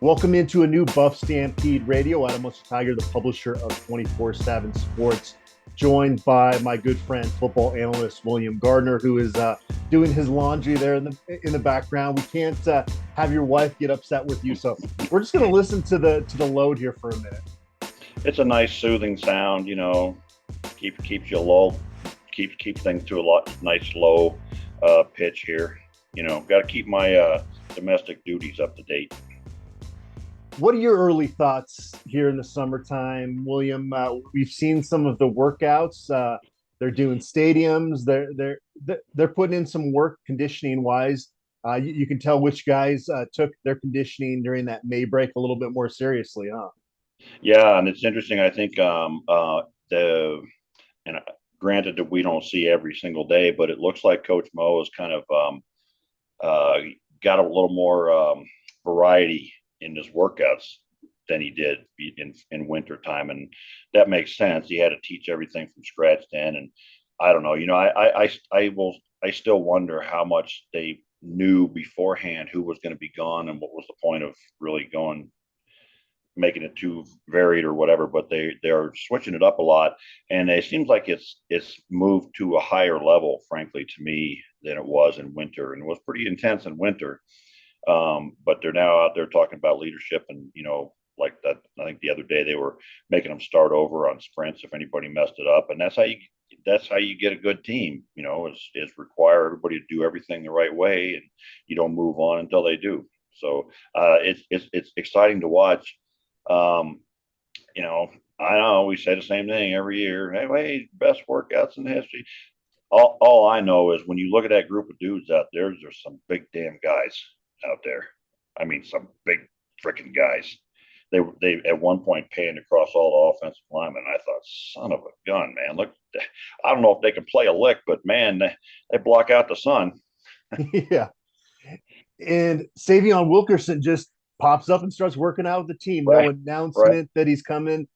Welcome into a new Buff Stampede Radio. Adam Munsterteiger, the publisher of 24/7 Sports, joined by my good friend, football analyst William Gardner, who is doing his laundry there in the background. We can't have your wife get upset with you, so we're just going to listen to the load here for a minute. It's a nice, soothing sound. Keeps you low, keeps things to a nice low pitch here. Got to keep my domestic duties up to date. What are your early thoughts here in the summertime, William? We've seen some of the workouts. They're doing stadiums. They're putting in some work conditioning wise. You can tell which guys took their conditioning during that May break a little bit more seriously, huh? Yeah, and it's interesting. I think granted that we don't see every single day, but it looks like Coach Mo has kind of got a little more variety in his workouts than he did in winter time, and that makes sense. He had to teach everything from scratch then, and I don't know. I still wonder how much they knew beforehand who was going to be gone and what was the point of really making it too varied or whatever. But they are switching it up a lot, and it seems like it's moved to a higher level, frankly, to me, than it was in winter, and it was pretty intense in winter. But they're now out there talking about leadership, and like that. I think the other day they were making them start over on sprints if anybody messed it up, and that's how you get a good team. Is require everybody to do everything the right way, and you don't move on until they do. So it's exciting to watch. I know we say the same thing every year. Hey, best workouts in history. All I know is when you look at that group of dudes out there, there's some big damn guys out there. I mean, some big freaking guys. They at one point panned across all the offensive linemen. I thought, son of a gun, man. Look, I don't know if they can play a lick, but man, they block out the sun. Yeah. And Savion Wilkerson just pops up and starts working out with the team. Right. No announcement that he's coming.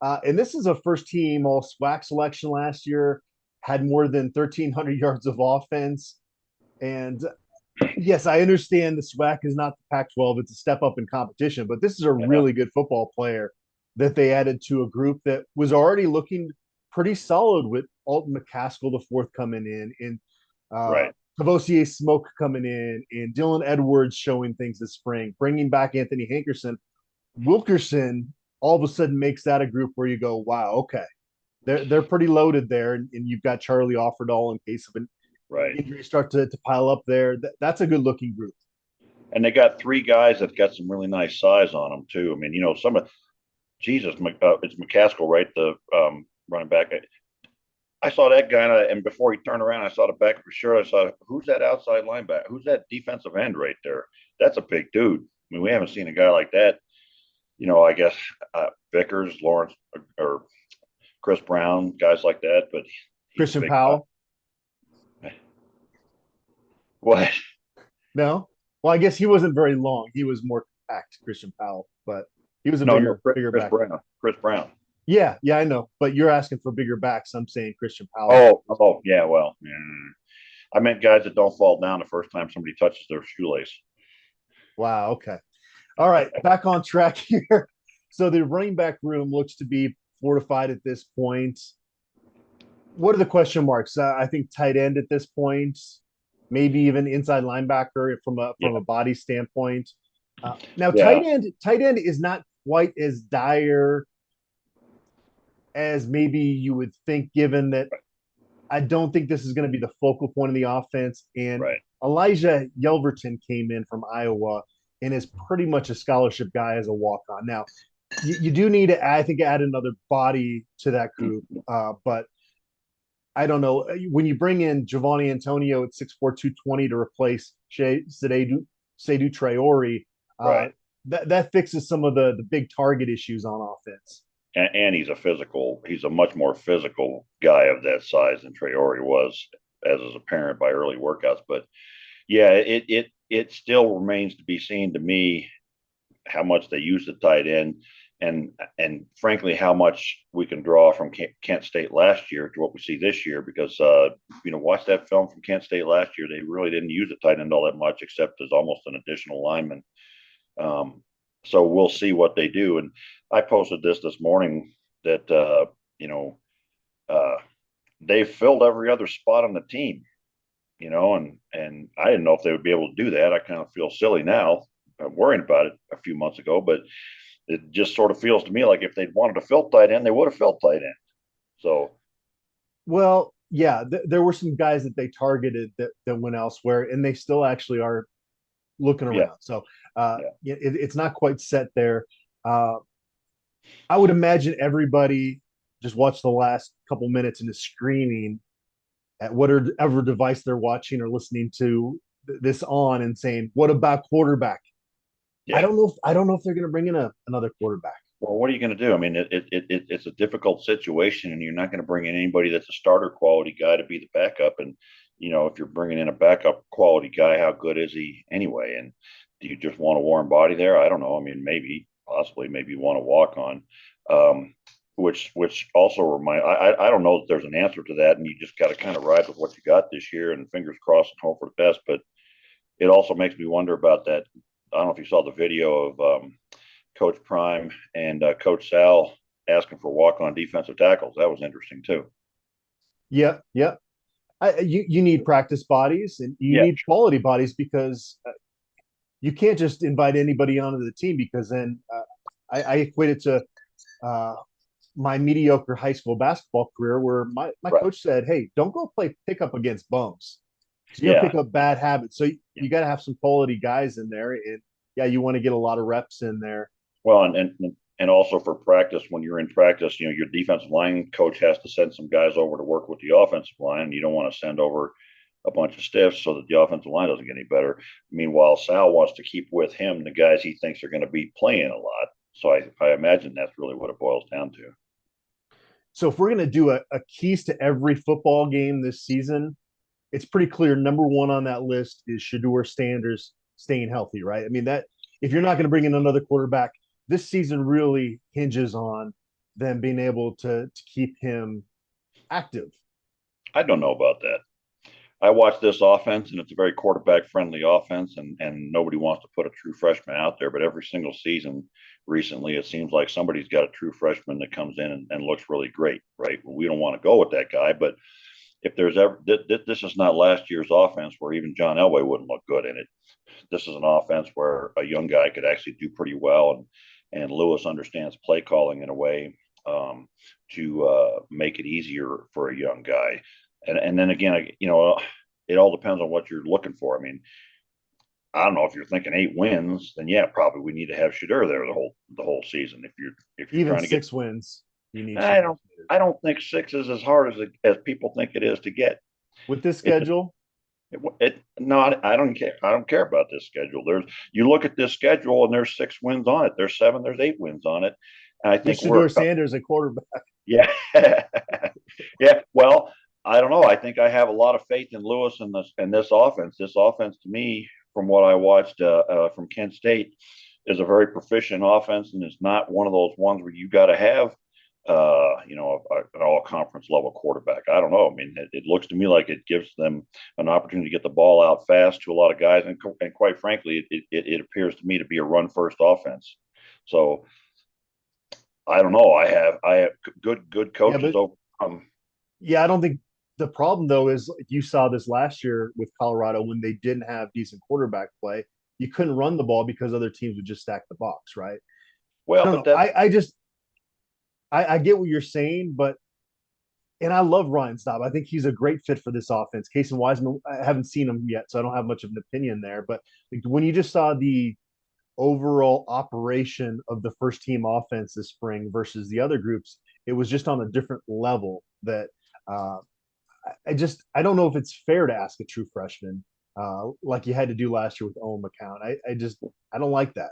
And this is a first team all SWAC selection last year, had more than 1,300 yards of offense. And yes, I understand the SWAC is not the Pac-12. It's a step up in competition, but this is a really good football player that they added to a group that was already looking pretty solid with Alton McCaskill, the fourth, coming in, and Right. Cavossier Smoke coming in, and Dylan Edwards showing things this spring, bringing back Anthony Hankerson. Wilkerson all of a sudden makes that a group where you go, wow, okay. They're pretty loaded there, and you've got Charlie Offerdahl in case of an injuries start to pile up there. That's a good looking group. And they got three guys that got some really nice size on them too. I mean, it's McCaskill, right? The running back. I saw that guy, and before he turned around, I saw the back of his shirt. I saw, who's that outside linebacker? Who's that defensive end right there? That's a big dude. I mean, we haven't seen a guy like that. I guess Vickers, Lawrence, or Chris Brown, guys like that. But Christian Powell. What? No. Well, I guess he wasn't very long. He was more compact, Christian Powell, but he was bigger back. Chris Brown. Yeah, I know. But you're asking for bigger backs. I'm saying Christian Powell. Oh, yeah. Well, I meant guys that don't fall down the first time somebody touches their shoelace. Wow. Okay. All right. Back on track here. So the running back room looks to be fortified at this point. What are the question marks? I think tight end at this point, maybe even inside linebacker from a body standpoint. Now, tight end is not quite as dire as maybe you would think, given that I don't think this is going to be the focal point of the offense. And Elijah Yelverton came in from Iowa and is pretty much a scholarship guy as a walk-on. Now, you do need to, I think, add another body to that group, but I don't know. When you bring in Giovanni Antonio at 6'4", 220 to replace Seydou Traore, that fixes some of the big target issues on offense. And he's a much more physical guy of that size than Traore was, as is apparent by early workouts. But yeah, it still remains to be seen to me how much they use the tight end, and frankly, how much we can draw from Kent State last year to what we see this year. Because watch that film from Kent State last year; they really didn't use the tight end all that much, except as almost an additional lineman. So we'll see what they do. And I posted this morning that you know uh, they've filled every other spot on the team. And I didn't know if they would be able to do that. I kind of feel silly now. I'm worrying about it a few months ago, but it just sort of feels to me like if they'd wanted to fill tight end, they would have filled tight end. So, Well, yeah, there were some guys that they targeted that went elsewhere, and they still actually are looking yeah, around. So yeah, it's not quite set there. Uh, I would imagine everybody just watched the last couple minutes and is screaming at whatever device they're watching or listening to this on and saying, "What about quarterback?" I yeah. don't know. I don't know if they're going to bring in another quarterback. Well, what are you going to do? I mean, it's a difficult situation, and you're not going to bring in anybody that's a starter quality guy to be the backup. And if you're bringing in a backup quality guy, how good is he anyway? And do you just want a warm body there? I don't know. I mean, maybe, possibly, maybe you want to walk on, um, which also remind. I don't know that there's an answer to that, and you just got to kind of ride with what you got this year, and fingers crossed and hope for the best. But it also makes me wonder about that. I don't know if you saw the video of Coach Prime and Coach Sal asking for walk-on defensive tackles. That was interesting too. Yeah, yeah. You need practice bodies and you Yeah, need quality bodies because you can't just invite anybody onto the team because then I equate it to uh, my mediocre high school basketball career where my right. coach said, "Hey, don't go play pickup against bums. You're gonna Yeah. pick up bad habits. So you got to have some quality guys in there, and yeah, you want to get a lot of reps in there. Well, and also for practice, when you're in practice, your defensive line coach has to send some guys over to work with the offensive line. And you don't want to send over a bunch of stiffs so that the offensive line doesn't get any better. Meanwhile, Sal wants to keep with him the guys he thinks are going to be playing a lot. So I imagine that's really what it boils down to. So if we're gonna do a keys to every football game this season, it's pretty clear. Number one on that list is Shador Sanders staying healthy, right? I mean that if you're not going to bring in another quarterback, this season really hinges on them being able to keep him active. I don't know about that. I watch this offense, and it's a very quarterback friendly offense, and nobody wants to put a true freshman out there. But every single season recently, it seems like somebody's got a true freshman that comes in and looks really great, right? Well, we don't want to go with that guy, but if there's ever this is not last year's offense where even John Elway wouldn't look good in it. This is an offense where a young guy could actually do pretty well, and Lewis understands play calling in a way to make it easier for a young guy. And then again, it all depends on what you're looking for. I mean, I don't know if you're thinking 8 wins, then yeah, probably we need to have Shadur there the whole season. If you're Even trying to get, 6 wins, you need I Shador don't I don't think 6 is as hard as people think it is to get. with this It's schedule. no, I don't care. I don't care about this schedule. You look at this schedule and there's 6 wins on it. There's 7. There's 8 wins on it. And I With think Shador Sanders at quarterback. yeah, yeah. Well, I don't know. I think I have a lot of faith in Lewis and this offense. This offense, to me, from what I watched from Kent State, is a very proficient offense, and it's not one of those ones where you got to have an all conference level quarterback. I don't know. I mean, it looks to me like it gives them an opportunity to get the ball out fast to a lot of guys. And quite frankly, it appears to me to be a run first offense. So I don't know. I have good Yeah, coaches but over. yeah, I don't think the problem though is you saw this last year with Colorado when they didn't have decent quarterback play. You couldn't run the ball because other teams would just stack the box, right? I Well, don't but know. that I get what you're saying, but and I love Ryan Staub. I think he's a great fit for this offense. Case and Wiseman, I haven't seen him yet, so I don't have much of an opinion there. But like, when you just saw the overall operation of the first team offense this spring versus the other groups, it was just on a different level that uh, I don't know if it's fair to ask a true freshman like you had to do last year with Owen McCown. I don't like that.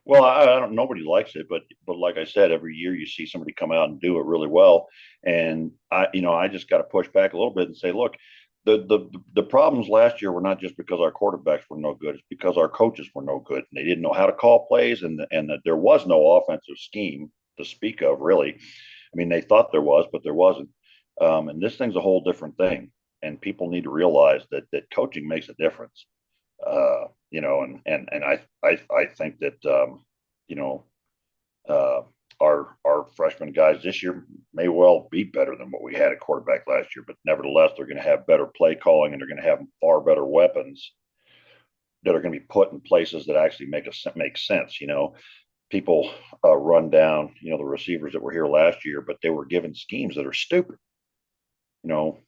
well, I don't. Nobody likes it, but like I said, every year you see somebody come out and do it really well, and I just got to push back a little bit and say, look, the problems last year were not just because our quarterbacks were no good; it's because our coaches were no good. And they didn't know how to call plays, and there was no offensive scheme to speak of, really. I mean, they thought there was, but there wasn't. And this thing's a whole different thing, and people need to realize that coaching makes a difference. And I think that. you know, uh, our freshman guys this year may well be better than what we had at quarterback last year, but nevertheless, they're going to have better play calling and they're going to have far better weapons that are going to be put in places that actually make sense. People run down, the receivers that were here last year, but they were given schemes that are stupid.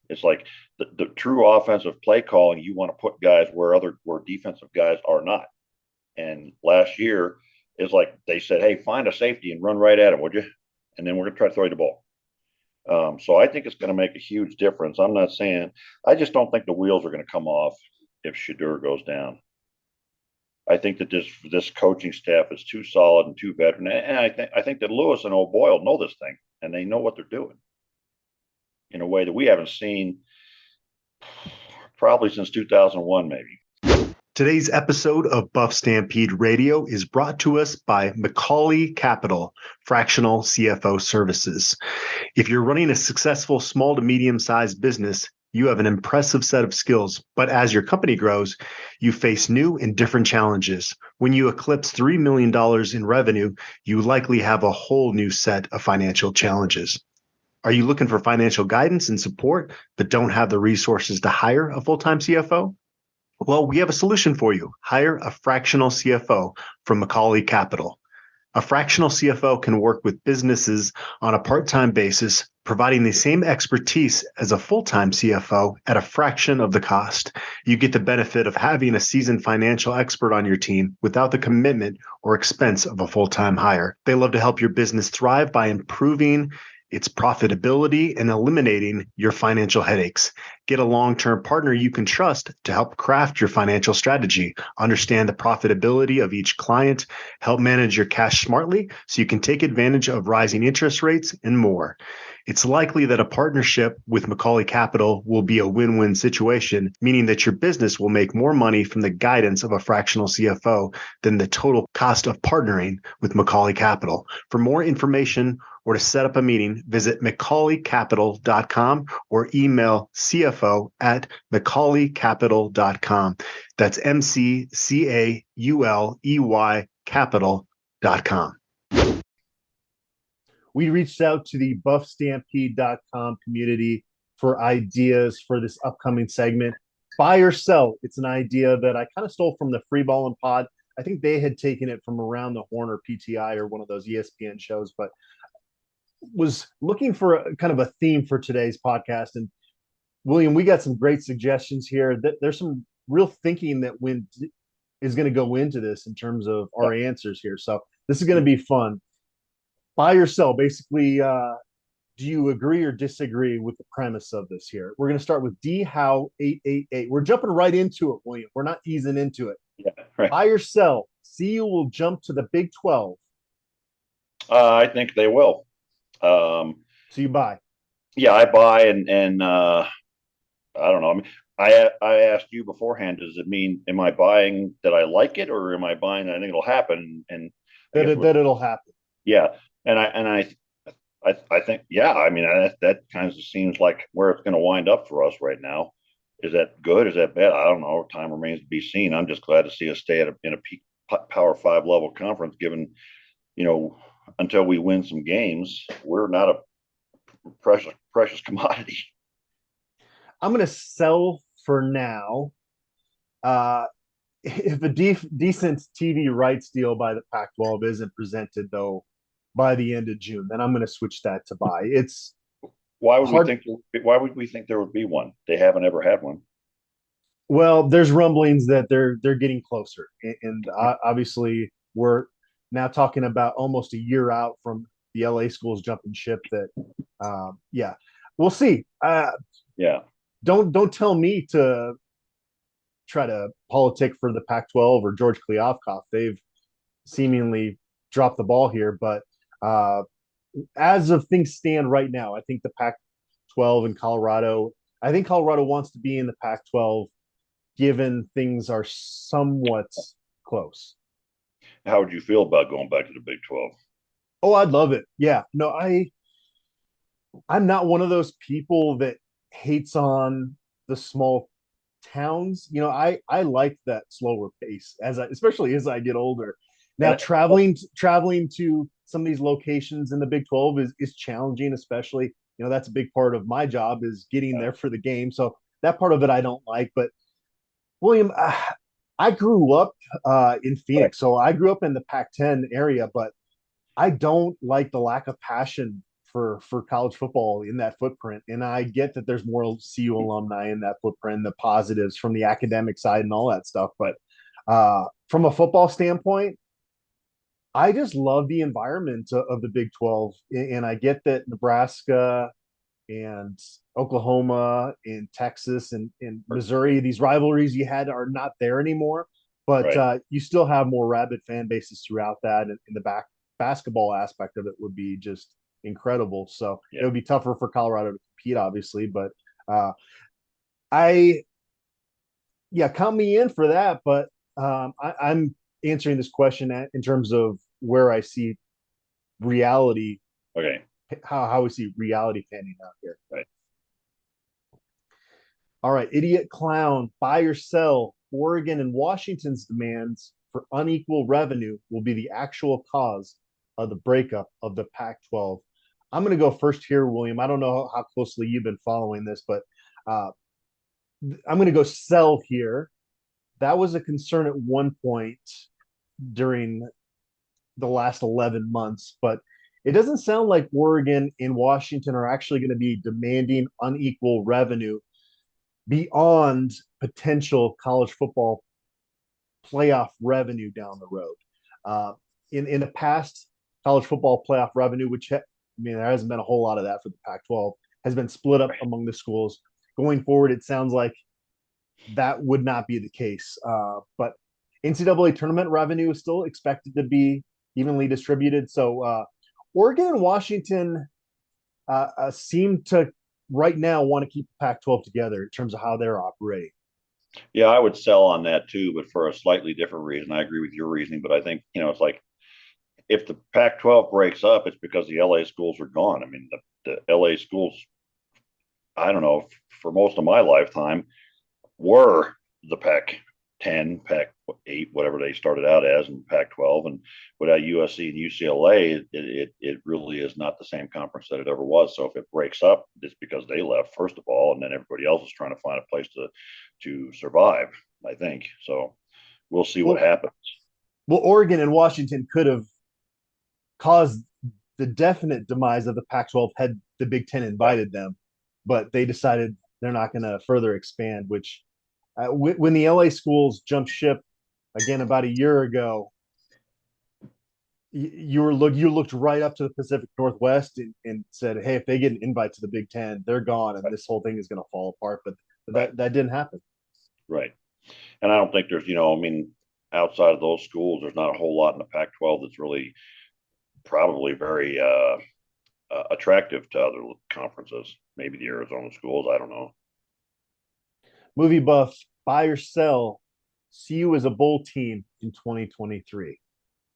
It's like the true offensive play calling. You want to put guys where defensive guys are not. And last year is like they said, "Hey, find a safety and run right at him, would you?" And then we're going to try to throw you the ball. So I think it's going to make a huge difference. I'm not saying I just don't think the wheels are going to come off if Shadur goes down. I think that this coaching staff is too solid and too veteran, and I think that Lewis and O'Boyle know this thing and they know what they're doing in a way that we haven't seen probably since 2001, maybe. Today's episode of Buff Stampede Radio is brought to us by Macaulay Capital, Fractional CFO Services. If you're running a successful small to medium-sized business, you have an impressive set of skills, but as your company grows, you face new and different challenges. When you eclipse $3 million in revenue, you likely have a whole new set of financial challenges. Are you looking for financial guidance and support, but don't have the resources to hire a full-time CFO? Well, we have a solution for you. Hire a fractional CFO from Macaulay Capital. A fractional CFO can work with businesses on a part-time basis, providing the same expertise as a full-time CFO at a fraction of the cost. You get the benefit of having a seasoned financial expert on your team without the commitment or expense of a full-time hire. They love to help your business thrive by improving its profitability and eliminating your financial headaches. Get a long-term partner you can trust to help craft your financial strategy, understand the profitability of each client, help manage your cash smartly so you can take advantage of rising interest rates, and more. It's likely that a partnership with Macaulay Capital will be a win-win situation, meaning that your business will make more money from the guidance of a fractional CFO than the total cost of partnering with Macaulay Capital. For more information or to set up a meeting, visit MacaulayCapital.com or email CFO@MacaulayCapital.com. That's MCCAULEY Capital.com. We reached out to the BuffStampede.com community for ideas for this upcoming segment. Buy or sell. It's an idea that I kind of stole from the Free Ballin' Pod. I think they had taken it from Around the Horn or PTI or one of those ESPN shows, but was looking for a kind of a theme for today's podcast. And William, we got some great suggestions here. There's some real thinking that is going to go into this in terms of our answers here. So this is going to be fun. Buy or sell, basically, do you agree or disagree with the premise of this here? We're going to start with D How 888. We're jumping right into it, William. We're not easing into it. Yeah, right. Buy or sell, CU will jump to the Big 12. I think they will. So you buy? Yeah, I buy, and I don't know. I mean, I asked you beforehand. Does it mean am I buying that I like it, or am I buying that I think it'll happen? And that it'll happen. Yeah, and I think I mean that kind of seems like where it's going to wind up for us right now. Is that good? Is that bad? I don't know. Time remains to be seen. I'm just glad to see us stay in a peak Power 5 level conference. Given until we win some games, we're not a precious commodity. I'm going to sell for now. If a decent TV rights deal by the Pac-12 isn't presented, though, by the end of June, then I'm going to switch that to buy. It's why would we think there would be one? They haven't ever had one. Well, there's rumblings that they're getting closer, and obviously we're now talking about almost a year out from the LA schools jumping ship. That we'll see. Don't tell me to try to politic for the Pac-12 or George Kliavkoff. They've seemingly dropped the ball here, but as of things stand right now, I think the Pac-12 and Colorado. I think Colorado wants to be in the Pac-12, given things are somewhat close. How would you feel about going back to the Big 12? Oh, I'd love it. Yeah. No, I'm not one of those people that hates on the small towns. I like that slower pace especially as I get older. Now traveling to some of these locations in the Big 12 is challenging, especially, that's a big part of my job is getting there for the game. So that part of it I don't like. But William, I grew up in Phoenix, so I grew up in the Pac-10 area, but I don't like the lack of passion for college football in that footprint. And I get that there's more CU alumni in that footprint, the positives from the academic side and all that stuff. But from a football standpoint, I just love the environment of the Big 12. And I get that Nebraska and Oklahoma and Texas and Missouri, these rivalries you had are not there anymore. But you still have more rabid fan bases throughout that. And in the basketball aspect of it would be just incredible. So it would be tougher for Colorado to compete, obviously. But count me in for that. But I'm answering this question in terms of where I see reality. Okay. How we see reality panning out here. Right. All right. Idiot clown, buy or sell. Oregon and Washington's demands for unequal revenue will be the actual cause of the breakup of the Pac-12. I'm going to go first here, William. I don't know how closely you've been following this, but I'm going to go sell here. That was a concern at one point during the last 11 months, but it doesn't sound like Oregon and Washington are actually going to be demanding unequal revenue beyond potential college football playoff revenue down the road. In the past, college football playoff revenue, which there hasn't been a whole lot of that for the Pac-12, has been split up among the schools. Going forward, it sounds like that would not be the case. But NCAA tournament revenue is still expected to be evenly distributed. So Oregon and Washington seem to right now want to keep the Pac-12 together in terms of how they're operating. Yeah, I would sell on that too, but for a slightly different reason. I agree with your reasoning, but I think, it's like if the Pac-12 breaks up, it's because the LA schools are gone. I mean, the LA schools, I don't know, for most of my lifetime, were the Pac-10, Pac-8, whatever they started out as, and Pac-12. And without USC and UCLA, it really is not the same conference that it ever was. So if it breaks up, it's because they left, first of all, and then everybody else is trying to find a place to survive, I think. So we'll see what happens. Well, Oregon and Washington could have caused the definite demise of the Pac-12 had the Big Ten invited them, but they decided they're not going to further expand, which when the LA schools jumped ship again about a year ago, you looked right up to the Pacific Northwest and said, hey, if they get an invite to the Big Ten, they're gone and this whole thing is going to fall apart. But that didn't happen. Right. And I don't think there's, outside of those schools, there's not a whole lot in the Pac-12 that's really probably very attractive to other conferences. Maybe the Arizona schools. I don't know. Movie buff, buy or sell. CU as a bowl team in 2023.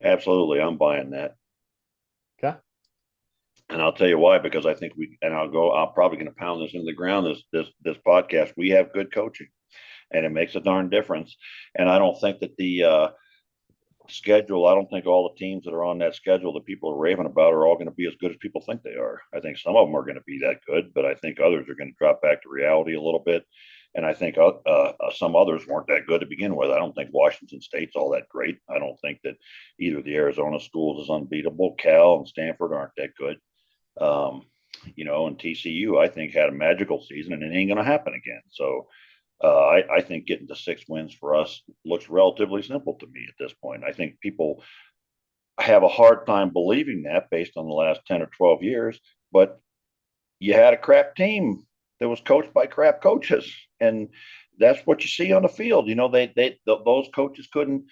Absolutely, I'm buying that. Okay. And I'll tell you why, because I think I'm probably going to pound this into the ground. This podcast, we have good coaching, and it makes a darn difference. And I don't think that the schedule, I don't think all the teams that are on that schedule that people are raving about are all going to be as good as people think they are. I think some of them are going to be that good, but I think others are going to drop back to reality a little bit. And I think some others weren't that good to begin with. I don't think Washington State's all that great. I don't think that either the Arizona schools is unbeatable. Cal and Stanford aren't that good. And TCU, I think, had a magical season, and it ain't going to happen again. So I think getting to 6 wins for us looks relatively simple to me at this point. I think people have a hard time believing that based on the last 10 or 12 years, but you had a crap team that was coached by crap coaches, and that's what you see on the field. Those coaches couldn't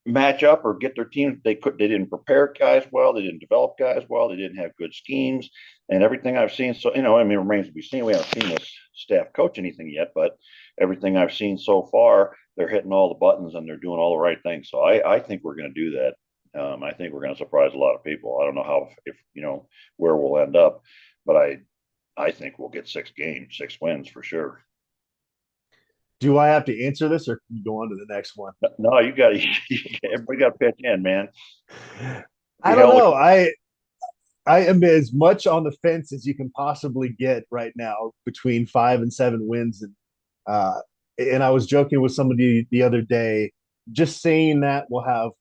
match up or get their team. They didn't prepare guys well. They didn't develop guys well. They didn't have good schemes, and everything I've seen. So, it remains to be seen. We haven't seen this staff coach anything yet, but everything I've seen so far, they're hitting all the buttons and they're doing all the right things. So I think we're going to do that. I think we're going to surprise a lot of people. I don't know where we'll end up, but I think we'll get 6 games, 6 wins for sure. Do I have to answer this, or can you go on to the next one? No, you got to. Everybody got to pitch in, man. I We don't held it. know. I am as much on the fence as you can possibly get right now between 5 and 7 wins, uh, and I was joking with somebody the other day. Just saying that will have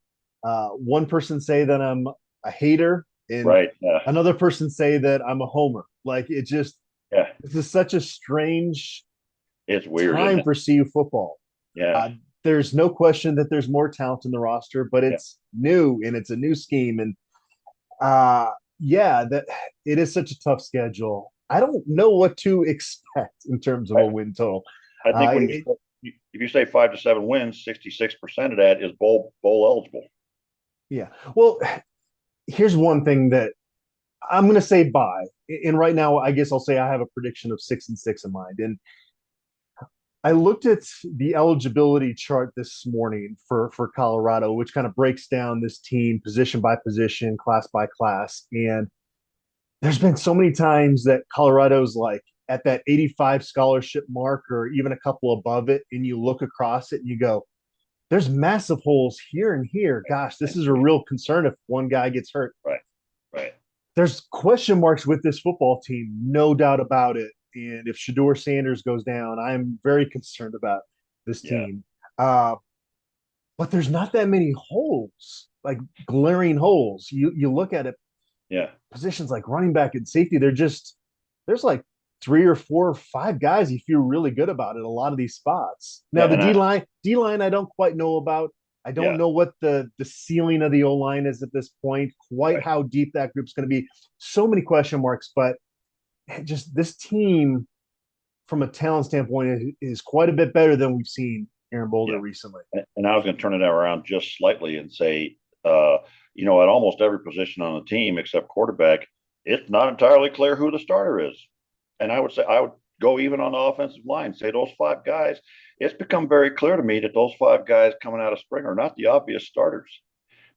one person say that I'm a hater, and Right. another person say that I'm a homer. Like it just Yeah. this is such a strange It's weird, isn't time it? for CU football. Yeah. There's no question that there's more talent in the roster, but Yeah. it's new and it's a new scheme. And yeah, that it is such a tough schedule. I don't know what to expect in terms of I, a win total. I think when It, if you say 5 to 7 wins, 66% of that is bowl eligible. yeah. Well, here's one thing that I'm going to say bye. And right now, I guess I'll say I have a prediction of 6-6 in mind. And I looked at the eligibility chart this morning for Colorado, which kind of breaks down this team position by position, class by class. And there's been so many times that Colorado's like at that 85 scholarship mark or even a couple above it, and you look across it and you go, there's massive holes here and here. Gosh, this is a real concern if one guy gets hurt. Right. Right. There's question marks with this football team, no doubt about it. And if Shedeur Sanders goes down, I'm very concerned about this Yeah. team. Uh, but there's not that many holes, like glaring holes. You look at it, Yeah. positions like running back and safety, they're just there's like 3 or 4 or 5 guys you feel really good about at a lot of these spots. Now Yeah. the D line I don't quite know about. I don't Yeah. know what the ceiling of the O line is at this point, quite Right. how deep that group's going to be. So many question marks, but just this team from a talent standpoint is quite a bit better than we've seen here in Boulder Yeah. recently. And I was going to turn it around just slightly and say, uh, at almost every position on the team except quarterback, it's not entirely clear who the starter is. And I would go even on the offensive line, say those 5 guys. It's become very clear to me that those 5 guys coming out of spring are not the obvious starters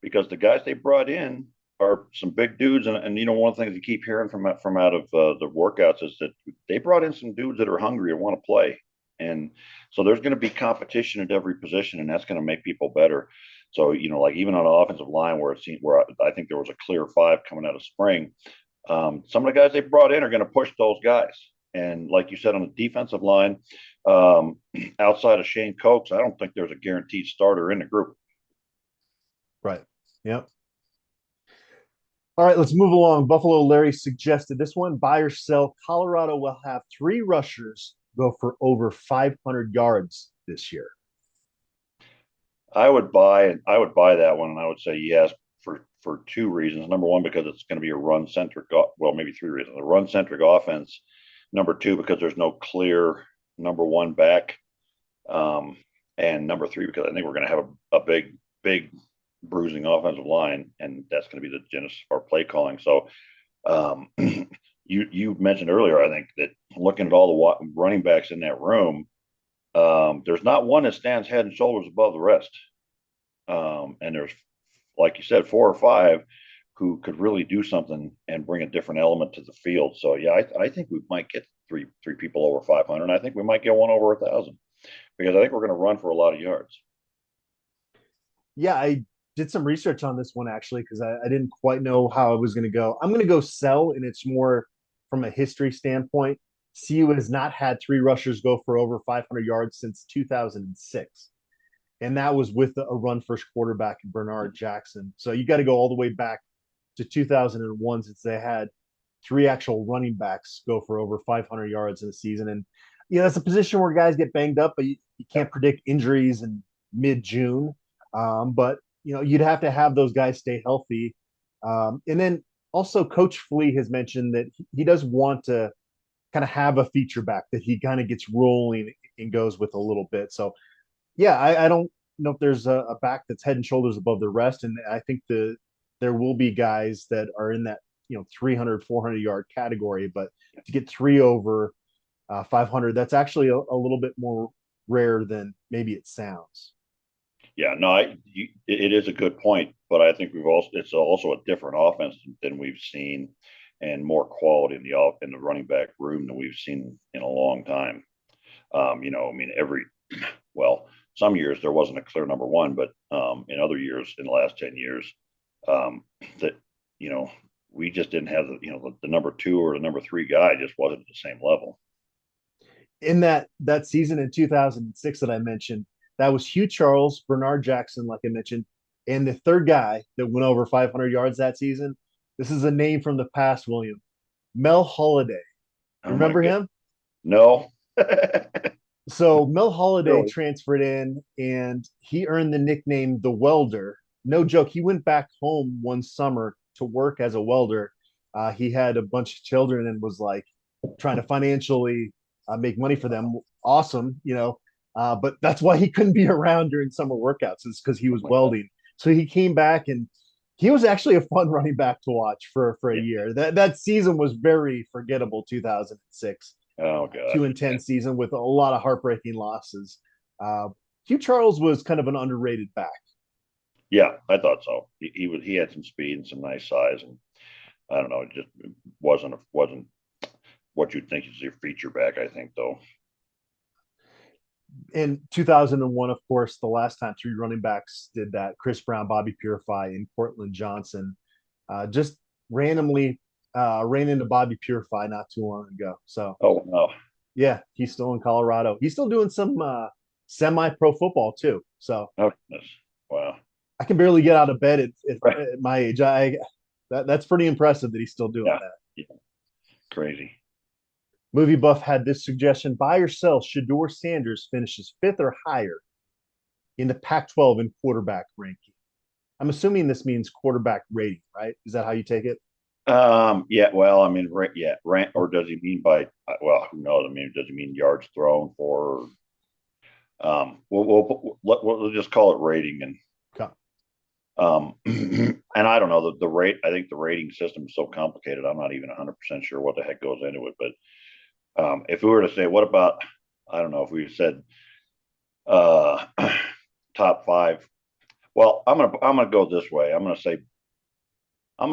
because the guys they brought in are some big dudes. And one of the things you keep hearing from out of the workouts is that they brought in some dudes that are hungry and want to play. And so there's going to be competition at every position, and that's going to make people better. So, like even on the offensive line where I think there was a clear 5 coming out of spring, some of the guys they brought in are going to push those guys. And like you said, on the defensive line, outside of Shane Cokes, I don't think there's a guaranteed starter in the group. Right. Yep. All right, let's move along. Buffalo Larry suggested this one, buy or sell. Colorado will have 3 rushers go for over 500 yards this year. I would buy that one, and I would say yes for 2 reasons. Number one, because it's going to be a run centric. Well, maybe 3 reasons. A run centric offense. Number two, because there's no clear number one back, and number three, because I think we're going to have a big bruising offensive line, and that's going to be the genesis of our play calling. So, you mentioned earlier, I think that looking at all the running backs in that room, there's not one that stands head and shoulders above the rest. And there's, like you said, 4 or 5 who could really do something and bring a different element to the field. So yeah, I think we might get three people over 500. I think we might get one over 1,000 because I think we're going to run for a lot of yards. Yeah, I did some research on this one actually because I didn't quite know how I was going to go. I'm going to go sell, and it's more from a history standpoint. CU has not had 3 rushers go for over 500 yards since 2006. And that was with a run first quarterback, Bernard Jackson. So you got to go all the way back to 2001 since they had 3 actual running backs go for over 500 yards in a season. And, that's a position where guys get banged up, but you can't predict injuries in mid-June. But, you'd have to have those guys stay healthy. And then also Coach Flea has mentioned that he does want to kind of have a feature back that he kind of gets rolling and goes with a little bit. So, yeah, I don't know if there's a back that's head and shoulders above the rest. And I think there will be guys that are in that, 300, 400 yard category, but to get 3 over 500, that's actually a little bit more rare than maybe it sounds. Yeah, no, it is a good point, but I think it's also a different offense than we've seen, and more quality in the running back room than we've seen in a long time. I mean, well, some years there wasn't a clear number one, but in other years, in the last 10 years, um, that, you know, we just didn't have the number two or the number three guy just wasn't at the same level. In that season in 2006 that I mentioned, that was Hugh Charles, Bernard Jackson, like I mentioned, and the third guy that went over 500 yards that season. This is a name from the past, William. Mel Holiday. You Oh my remember god, him? no. So Mel Holiday Really? transferred in and he earned the nickname the Welder. No joke. He went back home one summer to work as a welder. He had a bunch of children and was like trying to financially make money for them. Awesome, but that's why he couldn't be around during summer workouts, is because he Oh was my god. welding. So he came back and he was actually a fun running back to watch for a Yeah. year. That season was very forgettable. 2006. Oh Two gosh. and ten season with a lot of heartbreaking losses. Uh, Hugh Charles was kind of an underrated back. Yeah, I thought so. He had some speed and some nice size, and I don't know, it just wasn't what you'd think is your feature back. I think though. In 2001, of course, the last time three running backs did that, Chris Brown, Bobby Purify, and Cortland Johnson, just randomly ran into Bobby Purify not too long ago. So Oh no. yeah, he's still in Colorado. He's still doing some semi-pro football too. So Oh goodness. Wow. I can barely get out of bed Right. at my age. That's pretty impressive that he's still doing Yeah. that. Yeah. Crazy. Movie Buff had this suggestion: buy or sell. Shador Sanders finishes fifth or higher in the Pac-12 in quarterback ranking. I'm assuming this means quarterback rating, right? Is that how you take it? Yeah. Well, I mean, yeah. Rant, or does he mean by? Well, who knows? I mean, does he mean yards thrown for? We'll just call it rating, and Okay. and I don't know the rate. I think the rating system is so complicated. I'm not even 100% sure what the heck goes into it. But if we were to say, what about? I don't know if we said uh, top five. Well, I'm gonna go this way. I'm gonna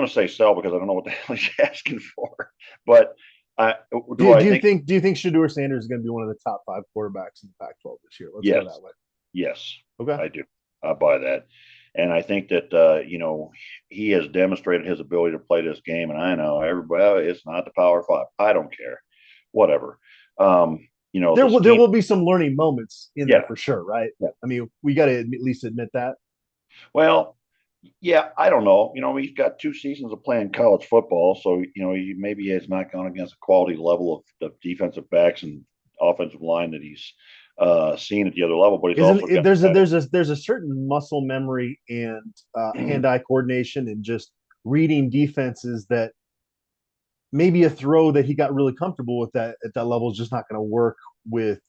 say sell because I don't know what the hell he's asking for. But I do I think Do you think Shador Sanders is going to be one of the top five quarterbacks in the Pac-12 this year? Let's go yes, that way. yes, Okay. I do. I buy that. And I think that he has demonstrated his ability to play this game. And I know everybody, well, it's not the Power Five. I don't care, whatever. The There scheme. will be some learning moments in there Yeah, for sure, right? yeah. I mean, we got to at least admit that. Well, yeah, I don't know. He's got 2 seasons of playing college football, so maybe he has not gone against a quality level of defensive backs and offensive line that he's seen at the other level. But he's also Isn't got there's a certain muscle memory and hand-eye coordination and just reading defenses that maybe a throw that he got really comfortable with that at that level is just not going to work with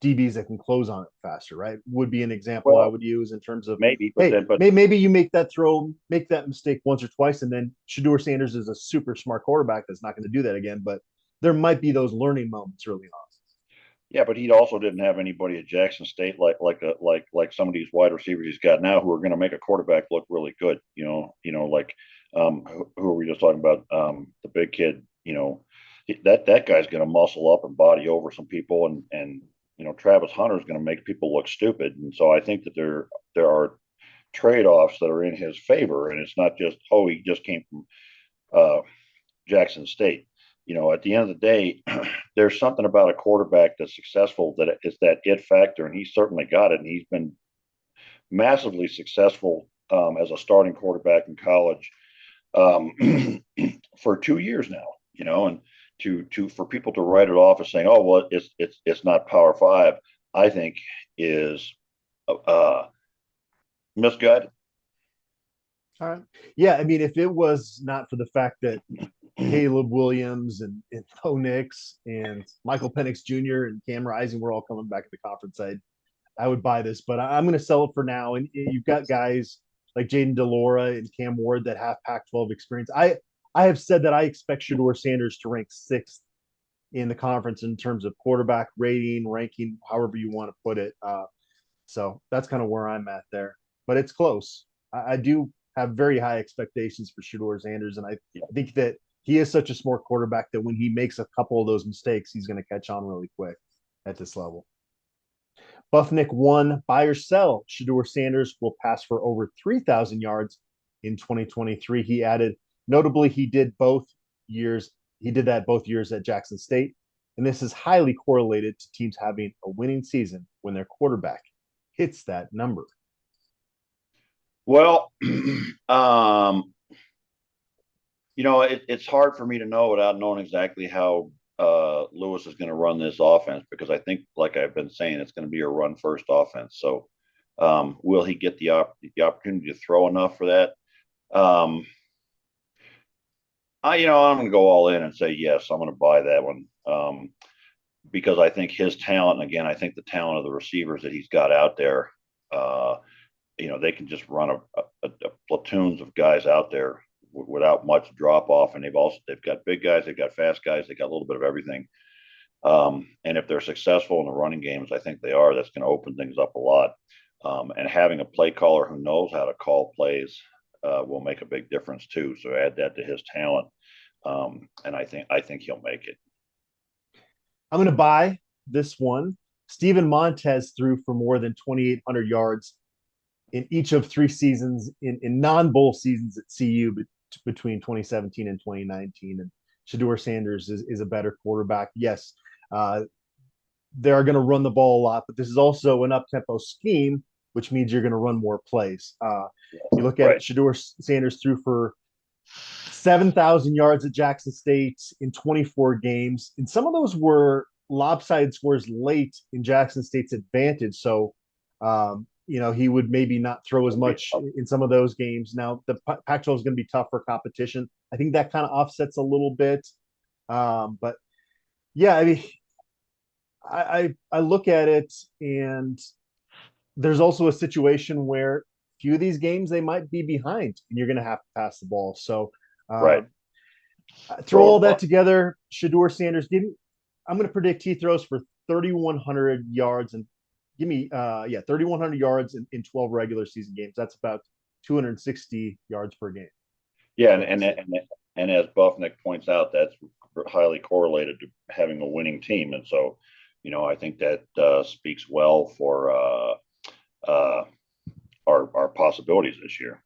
DBs that can close on it faster, right? Would be an example I well, would use in terms of, maybe, but hey, then but maybe you make that throw, make that mistake once or twice, and then Shador Sanders is a super smart quarterback that's not going to do that again. But there might be those learning moments early on. yeah, but he also didn't have anybody at Jackson State like some of these wide receivers he's got now who are going to make a quarterback look really good. Like who are we just talking about? The big kid. That guy's going to muscle up and body over some people, and Travis Hunter is going to make people look stupid. And so I think that there are trade offs that are in his favor, and it's not just he just came from Jackson State. At the end of the day, there's something about a quarterback that's successful that is that it factor, and he's certainly got it. And he's been massively successful as a starting quarterback in college for 2 years now. And to for people to write it off as saying, "Oh, well, it's not Power Five," I think is uh, misguided. All right. Yeah, I mean, if it was not for the fact that Caleb Williams and Bo Nix and Michael Penix Jr. and Cam Rising were all coming back at the conference, I would buy this, but I'm going to sell it for now. And you've got guys like Jaden DeLora and Cam Ward that have Pac-12 experience. I have said that I expect Shador Sanders to rank sixth in the conference in terms of quarterback rating, ranking, however you want to put it. So that's kind of where I'm at there, but it's close. I do have very high expectations for Shador Sanders, and I think that he is such a smart quarterback that when he makes a couple of those mistakes, he's going to catch on really quick at this level. Buffnick 1, buy or sell. Shedeur Sanders will pass for over 3,000 yards in 2023. He added, notably, he did both years. He did that both years at Jackson State. And this is highly correlated to teams having a winning season when their quarterback hits that number. Well, it's hard for me to know without knowing exactly how Lewis is going to run this offense, because I think, like I've been saying, it's going to be a run first offense. So will he get the opportunity to throw enough for that? I'm going to go all in and say yes. I'm going to buy that one because I think his talent, and again, I think the talent of the receivers that he's got out there, they can just run a platoons of guys out there without much drop off. And they've got big guys, they've got fast guys, they got a little bit of everything. And if they're successful in the running games, I think they are. That's going to open things up a lot. And having a play caller who knows how to call plays will make a big difference too. So add that to his talent, and I think he'll make it. I'm going to buy this one. Steven Montez threw for more than 2,800 yards in each of 3 seasons in non-bowl seasons at CU between 2017 and 2019. And Shedeur Sanders is a better quarterback. Yes, they are going to run the ball a lot, but this is also an up-tempo scheme, which means you're going to run more plays. You look at Shedeur Sanders threw for 7,000 yards at Jackson State in 24 games. And some of those were lopsided scores late in Jackson State's advantage. So, he would maybe not throw as much in some of those games. Now, the Pac-12 is going to be tough for competition. I think that kind of offsets a little bit. But, yeah, I mean, I look at it, and there's also a situation where a few of these games they might be behind, and you're going to have to pass the ball. So, throw all that together. Shedeur Sanders, I'm going to predict he throws for 3,100 yards, and give me 3,100 yards in 12 regular season games. That's about 260 yards per game. Yeah, and as Buffnick points out, that's highly correlated to having a winning team, and so I think that speaks well for our possibilities this year.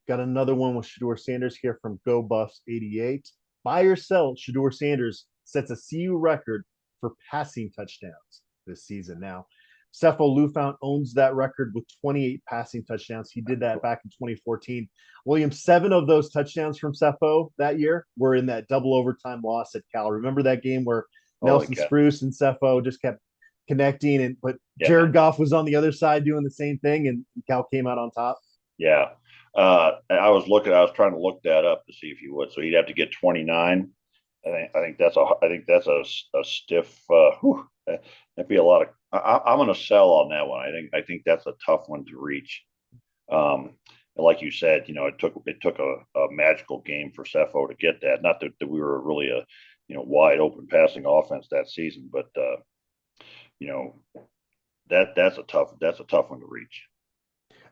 Got another one with Shedeur Sanders here from GoBuffs88. Buy or sell, Shedeur Sanders sets a CU record for passing touchdowns this season. Now, Cepho Lufount owns that record with 28 passing touchdowns. He did that back in 2014. William, 7 of those touchdowns from Cepho that year were in that double overtime loss at Cal. Remember that game where Nelson Spruce and Cepho just kept connecting, but Jared Goff was on the other side doing the same thing, and Cal came out on top? Yeah. I was trying to look that up to see if he would. So he'd have to get 29. I think that's a stiff. That'd be a lot of. I'm going to sell on that one. I think that's a tough one to reach. Like you said, it took a magical game for Cepho to get that. Not that we were really a wide open passing offense that season, but that's a tough one to reach.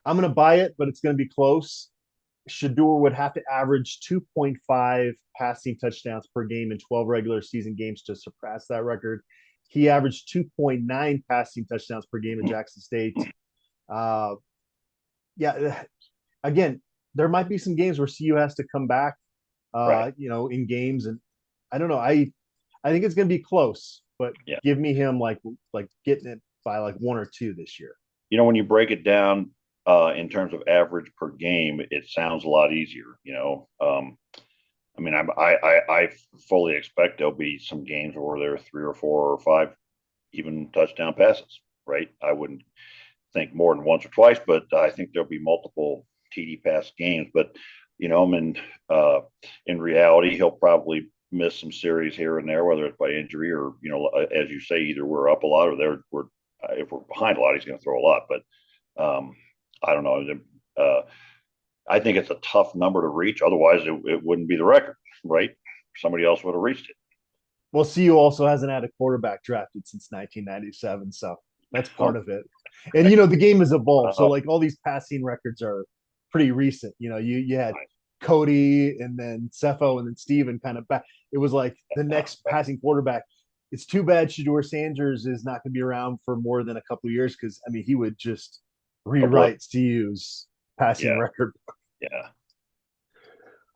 I'm going to buy it, but it's going to be close. Shedeur would have to average 2.5 passing touchdowns per game in 12 regular season games to surpass that record. He averaged 2.9 passing touchdowns per game at Jackson State. Again, there might be some games where CU has to come back, in games, and I don't know. I think it's going to be close, but give me him like getting it by like 1 or 2 this year. When you break it down in terms of average per game, it sounds a lot easier. I fully expect there'll be some games where there are 3 or 4 or 5 even touchdown passes. Right? I wouldn't think more than once or twice, but I think there'll be multiple TD pass games. But in reality, he'll probably miss some series here and there, whether it's by injury or as you say, either we're up a lot or if we're behind a lot, he's going to throw a lot. But I don't know. I think it's a tough number to reach. Otherwise, it wouldn't be the record, right? Somebody else would have reached it. Well, CU also hasn't had a quarterback drafted since 1997, so that's part of it. And the game has evolved, so like all these passing records are pretty recent. You had Cody and then Cepho and then Steven kind of back. It was like the next passing quarterback. it's too bad Shador Sanders is not going to be around for more than a couple of years because I mean he would just rewrite Steve's passing Yeah. record. Yeah.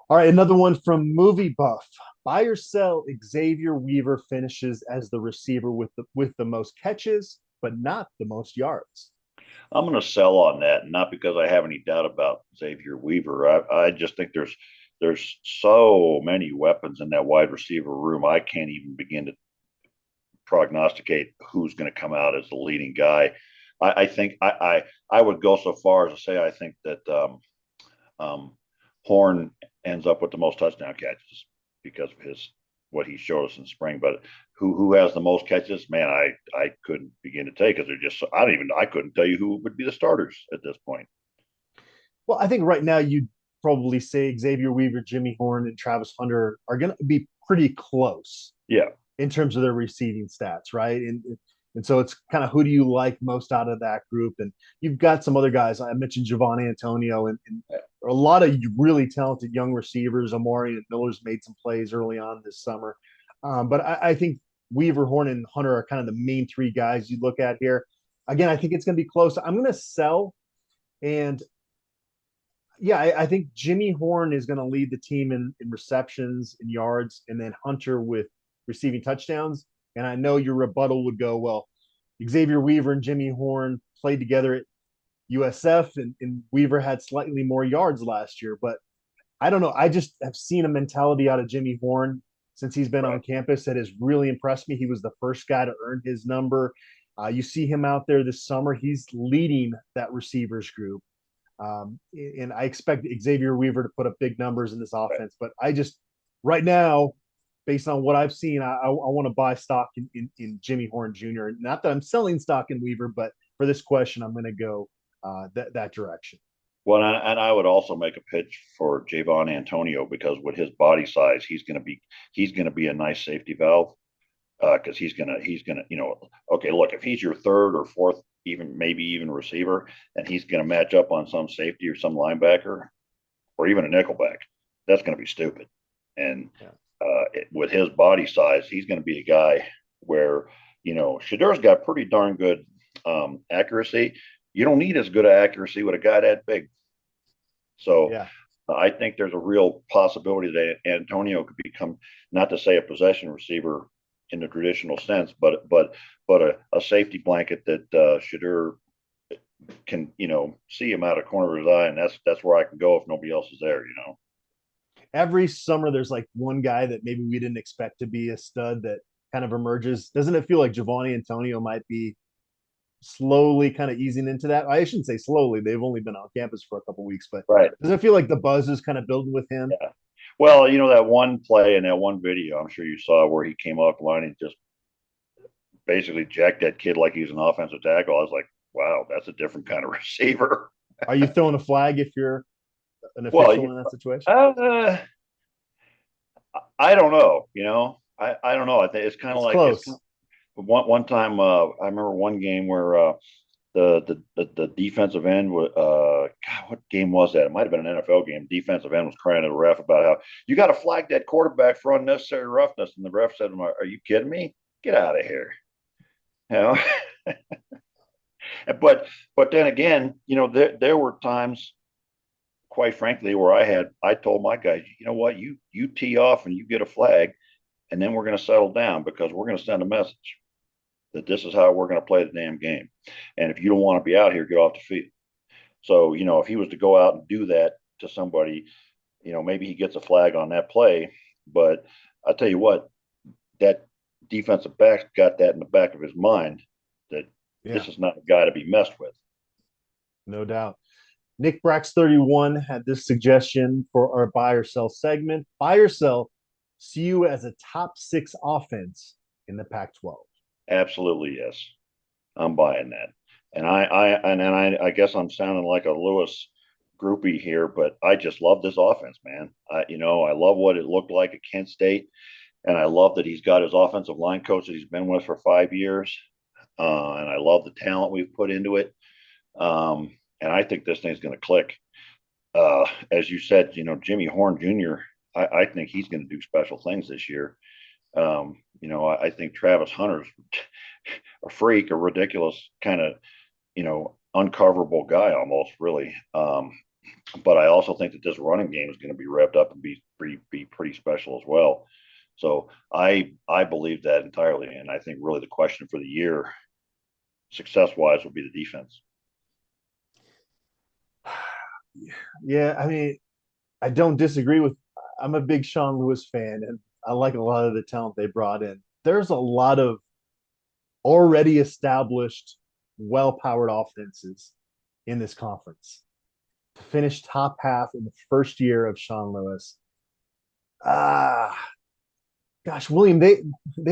All right, another one from Movie Buff. Buy or sell, Xavier Weaver finishes as the receiver with the most catches, but not the most yards. I'm going to sell on that, not because I have any doubt about Xavier Weaver. I just think there's so many weapons in that wide receiver room. I can't even begin to prognosticate who's going to come out as the leading guy. I think I would go so far as to say I think that um, Horn ends up with the most touchdown catches because of his what he showed us in spring. But who has the most catches? Man, I couldn't begin to take because they're just I couldn't tell you who would be the starters at this point. Well, I think right now you'd probably say Xavier Weaver, Jimmy Horn, and Travis Hunter are going to be pretty close. Yeah. In terms of their receiving stats, right? And so it's kind of who do you like most out of that group? And you've got some other guys. I mentioned Javon Antonio and a lot of really talented young receivers. Amari and Miller's made some plays early on this summer. But I think Weaver, Horn, and Hunter are kind of the main three guys you look at here. Again, I think it's going to be close. I'm going to sell. And yeah, I think Jimmy Horn is going to lead the team in receptions and yards, and then Hunter with receiving touchdowns. And I know your rebuttal would go, well, Xavier Weaver and Jimmy Horn played together at USF, and Weaver had slightly more yards last year. But I don't know. I just have seen a mentality out of Jimmy Horn since he's been on campus that has really impressed me. He was the first guy to earn his number. You see him out there this summer. He's leading that receivers group. And I expect Xavier Weaver to put up big numbers in this offense. But I just, right now, based on what I've seen, I want to buy stock in Jimmy Horn Jr. Not that I'm selling stock in Weaver, but for this question, I'm going to go that direction. Well, and I would also make a pitch for Javon Antonio because with his body size, he's going to be a nice safety valve because he's gonna okay, look, if he's your third or fourth, even maybe even receiver, and he's going to match up on some safety or some linebacker or even a nickelback, that's going to be stupid. And with his body size, he's going to be a guy where Shadur's got pretty darn good accuracy. You don't need as good accuracy with a guy that big. So I think there's a real possibility that Antonio could become, not to say a possession receiver in the traditional sense, but a safety blanket that Shadur can see him out of the corner of his eye, and that's where I can go if nobody else is there. Every summer there's like one guy that maybe we didn't expect to be a stud that kind of emerges. Doesn't it feel like Javon Antonio might be slowly kind of easing into that? I shouldn't say slowly. They've only been on campus for a couple of weeks, but does it feel like the buzz is kind of building with him? Yeah. Well, that one play in that one video, I'm sure you saw where he came off the line and just basically jacked that kid like he was an offensive tackle. I was like, wow, that's a different kind of receiver. Are you throwing a flag if you're an official in that situation? I don't know. I don't know. I think it's kind of like close. One time, I remember one game where the defensive end was God, what game was that? It might have been an NFL game. Defensive end was crying to the ref about how you got to flag that quarterback for unnecessary roughness, and the ref said, "Are you kidding me? Get out of here!" But then again, there were times, quite frankly, where I told my guys, you know what, you tee off and you get a flag, and then we're going to settle down because we're going to send a message that this is how we're going to play the damn game. And if you don't want to be out here, get off the field. So, if he was to go out and do that to somebody, maybe he gets a flag on that play. But I tell you what, that defensive back got that in the back of his mind that this is not a guy to be messed with. No doubt. Nick Brax 31 had this suggestion for our buy or sell segment. Buy or sell CU as a top 6 offense in the Pac-12. Absolutely, yes. I'm buying that. And I guess I'm sounding like a Lewis groupie here, but I just love this offense, man. I love what it looked like at Kent State, and I love that he's got his offensive line coach that he's been with for 5 years. And I love the talent we've put into it. And I think this thing's going to click. As you said, Jimmy Horn Jr., I think he's going to do special things this year. I think Travis Hunter's a freak, a ridiculous kind of, uncoverable guy almost, really. But I also think that this running game is going to be revved up and be pretty special as well. So I believe that entirely, and I think really the question for the year, success wise, will be the defense. Yeah, I mean, I don't disagree with. I'm a big Sean Lewis fan, and I like a lot of the talent they brought in. There's a lot of already established, well-powered offenses in this conference. To finish top half in the first year of Sean Lewis, ah, gosh, William, they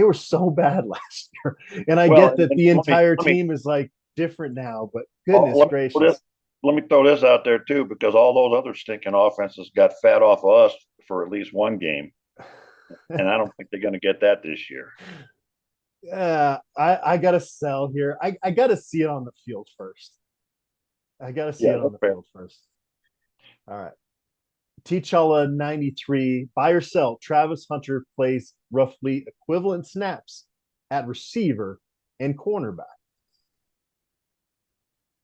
were so bad last year, and I Well, get that and the let me entire let me team is like different now, but oh, goodness gracious, let me throw this out there too, because all those other stinking offenses got fat off of us for at least one game, and I don't think they're going to get that this year. I gotta sell here. I gotta see it on the field first. I gotta see Yeah, it on that's the fair. field first. All right. T'Challa 93, buy or sell. Travis Hunter plays roughly equivalent snaps at receiver and cornerback.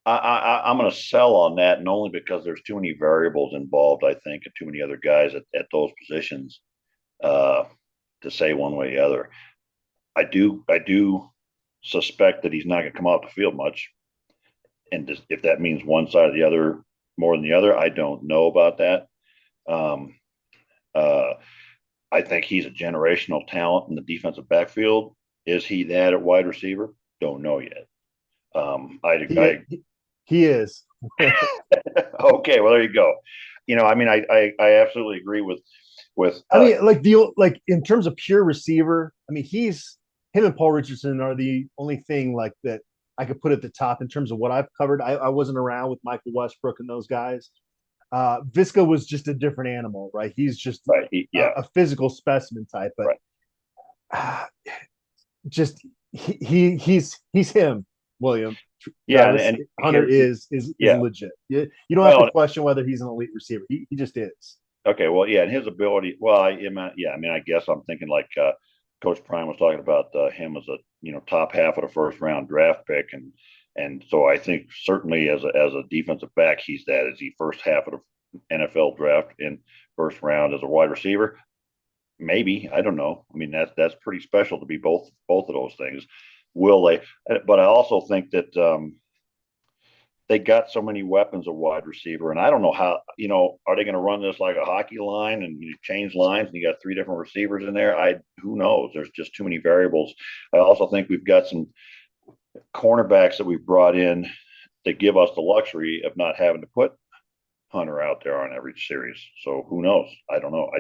I'm going to sell on that, and only because there's too many variables involved, I think, and too many other guys at those positions uh, to say one way or the other. I do suspect that he's not going to come off the field much, and just, if that means one side or the other more than the other, I don't know about that. Um, uh, I think he's a generational talent in the defensive backfield. Is he that at wide receiver? Don't know yet. He, he is. Okay, well there you go. I mean, I absolutely agree with I mean, like in terms of pure receiver, I mean, him and Paul Richardson are the only thing like that I could put at the top in terms of what I've covered. I wasn't around with Michael Westbrook and those guys. Visca was just a different animal, right? He's just right. a physical specimen type, but Right. uh, just he's him, William. Yeah, Travis and Hunter is yeah. legit. You don't have to Well, question whether he's an elite receiver. He just is. okay, well, yeah, and his ability. Well, I mean, I guess I'm thinking like Coach Prime was talking about him as a top half of the first round draft pick, and so I think certainly as a defensive back, he's that. Is he first half of the NFL draft in first round as a wide receiver? Maybe, I don't know. I mean, that's pretty special to be both of those things. Will they? But I also think that they got so many weapons of wide receiver, and I don't know how. Are they going to run this like a hockey line and you change lines and you got three different receivers in there? Who knows? There's just too many variables. I also think we've got some cornerbacks that we've brought in that give us the luxury of not having to put Hunter out there on every series. So who knows? I don't know.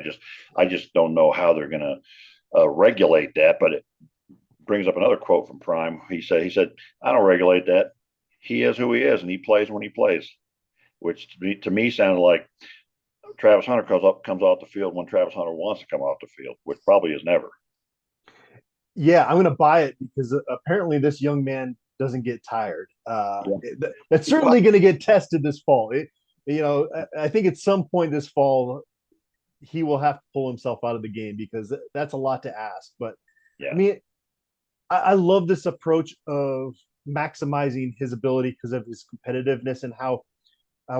I just don't know how they're going to regulate that. But it brings up another quote from Prime. He said, I don't regulate that. He is who he is, and he plays when he plays, which to me sounded like Travis Hunter comes off the field when Travis Hunter wants to come off the field, which probably is never. Yeah, I'm going to buy it because apparently this young man doesn't get tired. That's certainly going to get tested this fall. I think at some point this fall he will have to pull himself out of the game because that's a lot to ask. But yeah. I mean, I love this approach of maximizing his ability because of his competitiveness and how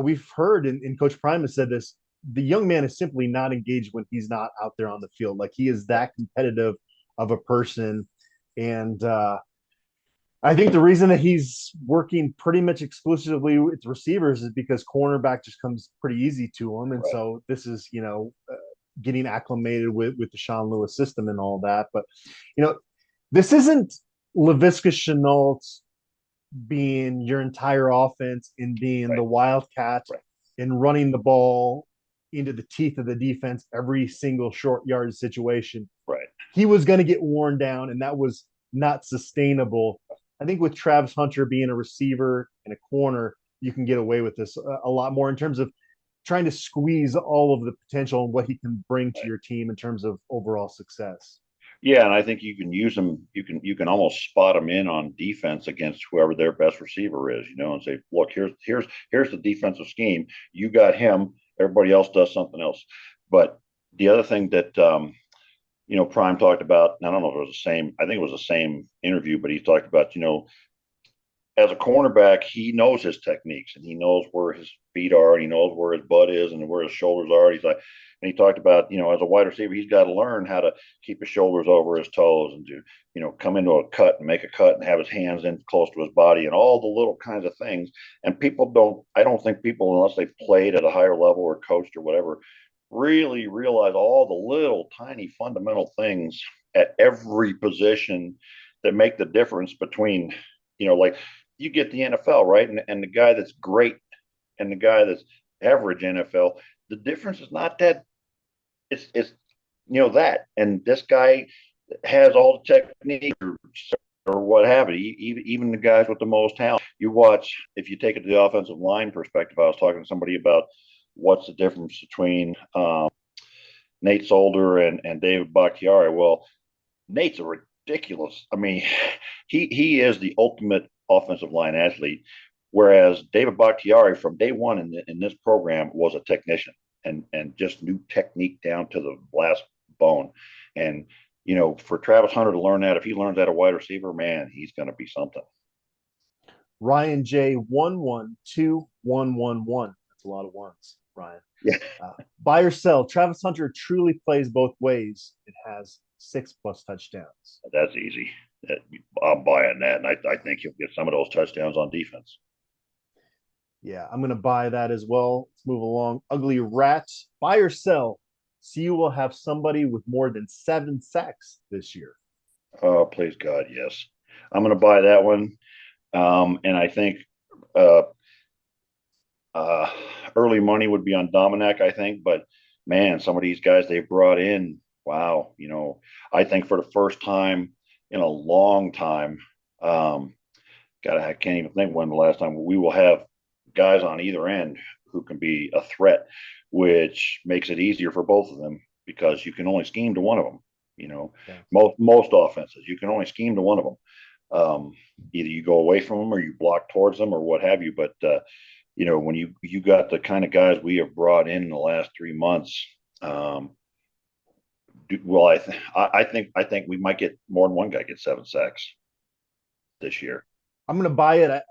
we've heard, and Coach Prime has said this, the young man is simply not engaged when he's not out there on the field. Like he is that competitive of a person. And I think the reason that he's working pretty much exclusively with receivers is because cornerback just comes pretty easy to him. And Right. so this is, getting acclimated with the Sean Lewis system and all that. But, this isn't Laviska Shenault being your entire offense and being Right. the Wildcat Right. and running the ball into the teeth of the defense every single short yard situation. Right. He was going to get worn down, and that was not sustainable. I think with Travis Hunter being a receiver and a corner, you can get away with this a lot more in terms of trying to squeeze all of the potential and what he can bring to your team in terms of overall success. Yeah, and I think you can use them. You can almost spot them in on defense against whoever their best receiver is, and say, look, here's the defensive scheme. You got him. Everybody else does something else. But the other thing that Prime talked about, I don't know if it was the same, I think it was the same interview, but he talked about, as a cornerback, he knows his techniques and he knows where his feet are and he knows where his butt is and where his shoulders are. He's like, and he talked about, as a wide receiver, he's got to learn how to keep his shoulders over his toes and to, come into a cut and make a cut and have his hands in close to his body and all the little kinds of things. And I don't think people, unless they played at a higher level or coached or whatever, really realize all the little tiny fundamental things at every position that make the difference between, like you get the NFL, right? And the guy that's great and the guy that's average NFL, the difference is not that it's that. And this guy has all the technique or what have you. Even the guys with the most talent. You watch, if you take it to the offensive line perspective, I was talking to somebody about what's the difference between Nate Solder and David Bakhtiari. Well, Nate's a ridiculous. I mean, he is the ultimate offensive line athlete, whereas David Bakhtiari from day one in this program was a technician and just knew technique down to the last bone. And for Travis Hunter to learn that, if he learns that a wide receiver, man, he's going to be something. Ryan J 112111. That's a lot of ones, Ryan. Yeah. Buy or sell. Travis Hunter truly plays both ways. It has 6+ touchdowns. That's easy. I'm buying that, and I think he'll get some of those touchdowns on defense. Yeah, I'm going to buy that as well. Let's move along. Ugly Rats. Buy or sell. CU will have somebody with more than 7 sacks this year. Oh, please God, yes. I'm going to buy that one. And I think early money would be on Dominic, I think. But, man, some of these guys they brought in, wow. I think for the first time in a long time, I can't even think when the last time we will have guys on either end who can be a threat, which makes it easier for both of them because you can only scheme to one of them. Yeah. Most offenses, you can only scheme to one of them. Either you go away from them or you block towards them or what have you. But when you got the kind of guys we have brought in the last 3 months, well, I think we might get more than one guy get 7 sacks this year. I'm going to buy it.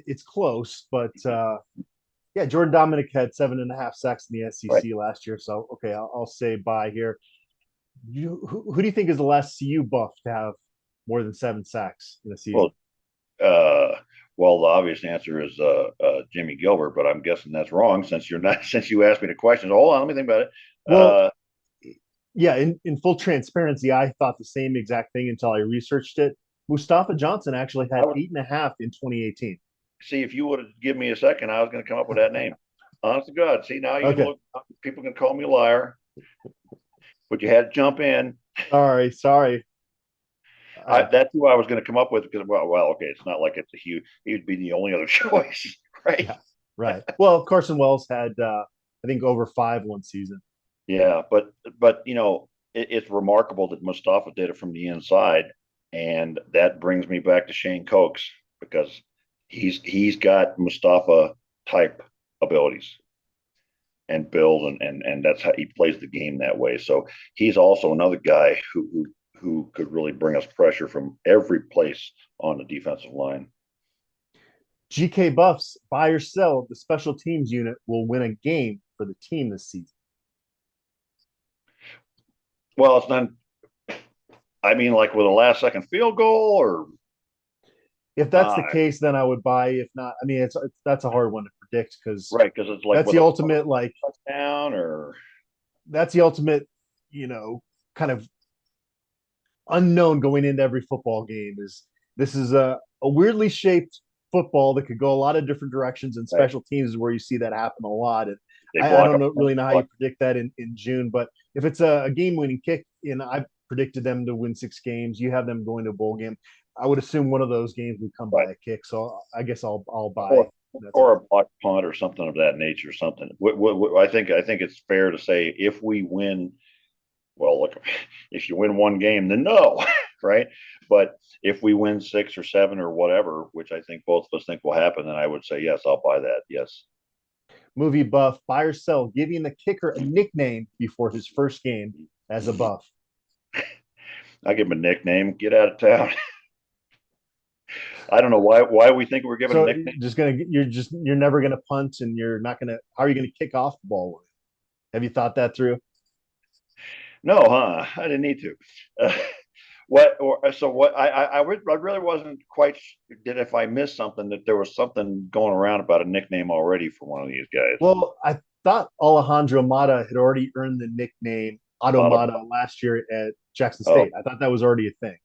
It's close, but yeah, Jordan Dominic had 7.5 sacks in the SEC last year. So, okay, I'll say buy here. Who do you think is the last CU Buff to have more than 7 sacks in a season? Well, the obvious answer is Jimmy Gilbert, but I'm guessing that's wrong since you asked me the question. Hold on, let me think about it. Well, yeah, in full transparency, I thought the same exact thing until I researched it. Mustafa Johnson actually had 8.5 in 2018. See, if you would have given me a second, I was going to come up with that name. Honest to God. See, now you can look. People can call me a liar, but you had to jump in. Sorry. That's who I was going to come up with because, okay, it's not like it's a huge. He would be the only other choice, right? Yeah, right. Well, Carson Wells had, I think, over 5 one season. Yeah, but it's remarkable that Mustafa did it from the inside, and that brings me back to Shane Cokes because he's got Mustafa type abilities and build and that's how he plays the game that way. So he's also another guy who could really bring us pressure from every place on the defensive line. GK Buffs, buy or sell, the special teams unit will win a game for the team this season. Well, it's not. I mean, like with a last-second field goal, or if that's the case, then I would buy. If not, I mean, that's a hard one to predict because because it's like that's the ultimate touchdown, or that's the ultimate, kind of unknown going into every football game. This is a weirdly shaped football that could go a lot of different directions, and special teams is where you see that happen a lot. And I don't really know how you predict that in June, but if it's a game-winning kick, and I've predicted them to win 6 games, you have them going to a bowl game. I would assume one of those games would come by a kick, so I guess I'll buy or a block punt or something of that nature. Something. I think it's fair to say if we win. Well, look, if you win 1 game, then no, right? But if we win 6 or 7 or whatever, which I think both of us think will happen, then I would say, yes, I'll buy that. Yes. Movie Buff, buy or sell, giving the kicker a nickname before his first game as a Buff. I give him a nickname. Get out of town. I don't know why we think we're giving a So nickname. you're never gonna punt, and you're not gonna. How are you gonna kick off the ball with it? Have you thought that through? No, huh? I didn't need to. What or so what I really wasn't quite did if I missed something that there was something going around about a nickname already for one of these guys. Well, I thought Alejandro Mata had already earned the nickname Auto, Automata last year at Jackson oh State. I thought that was already a thing.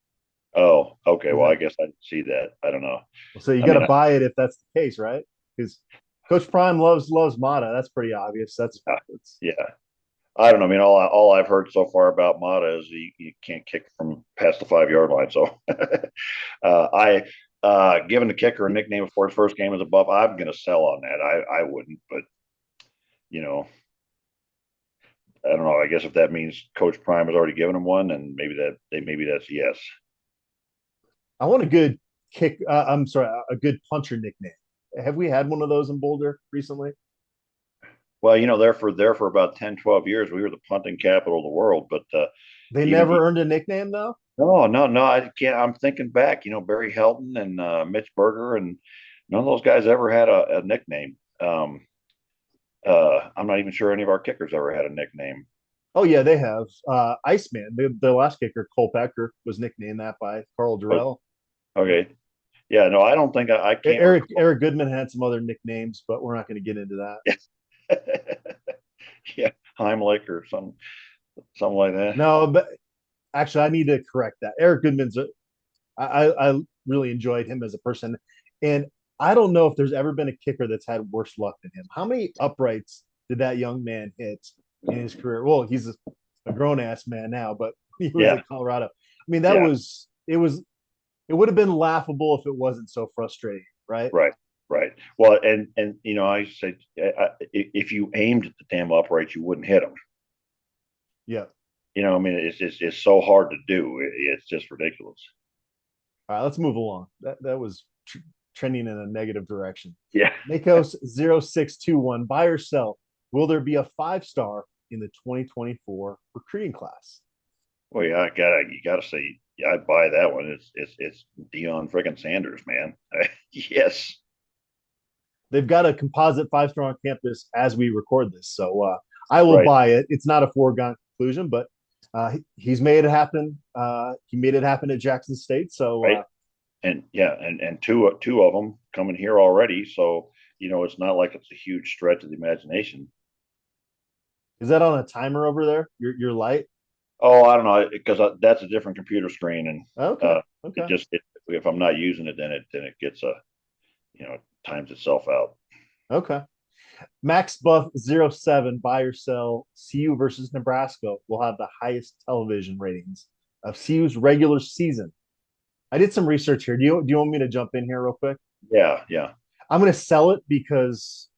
oh okay. Is Well, I that guess I didn't see that. I don't know. so? You I got to mean, buy it if that's the case, right? Because Coach Prime loves Mata. That's pretty obvious. That's yeah. I don't know. I mean, all I've heard so far about Mata is he can't kick from past the 5 yard line. So I giving the kicker a nickname before his first game as a Buff, I'm going to sell on that. I wouldn't, but you know, I don't know. I guess if that means Coach Prime has already given him one, and maybe that's yes. I want a good kick. I'm sorry, a good puncher nickname. Have we had one of those in Boulder recently? Well, there for about 10, 12 years, we were the punting capital of the world. But They even never earned a nickname though. no, I can't. I'm thinking back. Barry Helton and Mitch Berger, and none of those guys ever had a nickname. I'm not even sure any of our kickers ever had a nickname. Oh yeah, they have. Iceman, the last kicker, Cole Pecker, was nicknamed that by Carl But Durrell. okay, yeah, no, I don't think I can't recall. Eric Goodman had some other nicknames, but we're not going to get into that. Yeah, Heimlich or something like that. No, but actually, I need to correct that. Eric Goodman's. I really enjoyed him as a person, and I don't know if there's ever been a kicker that's had worse luck than him. How many uprights did that young man hit in his career? Well, he's a grown ass man now, but he was Yeah, at Colorado. I mean, that yeah, was it would have been laughable if it wasn't so frustrating, right? right, right. Well, and I said if you aimed at the damn uprights, you wouldn't hit them. Yeah. I mean, it's so hard to do. It's just ridiculous. All right, let's move along. That was trending in a negative direction. Yeah. Makos 0621, buy or sell. Will there be a 5-star in the 2024 recruiting class? Well, yeah, you gotta say, yeah, I'd buy that one. It's Deion friggin' Sanders, man. Yes. They've got a composite 5-star on campus as we record this, so I will Right, buy it. It's not a foregone conclusion, but he's made it happen. He made it happen at Jackson State, so right. And yeah, and two of them coming here already. So it's not like it's a huge stretch of the imagination. is that on a timer over there? Your light? Oh, I don't know, because that's a different computer screen, and Okay, it okay, just if I'm not using it, then it gets times itself out. okay. Max Buff 07, buy or sell. CU versus Nebraska will have the highest television ratings of CU's regular season. I did some research here. Do you want me to jump in here real quick? Yeah, yeah, I'm going to sell it because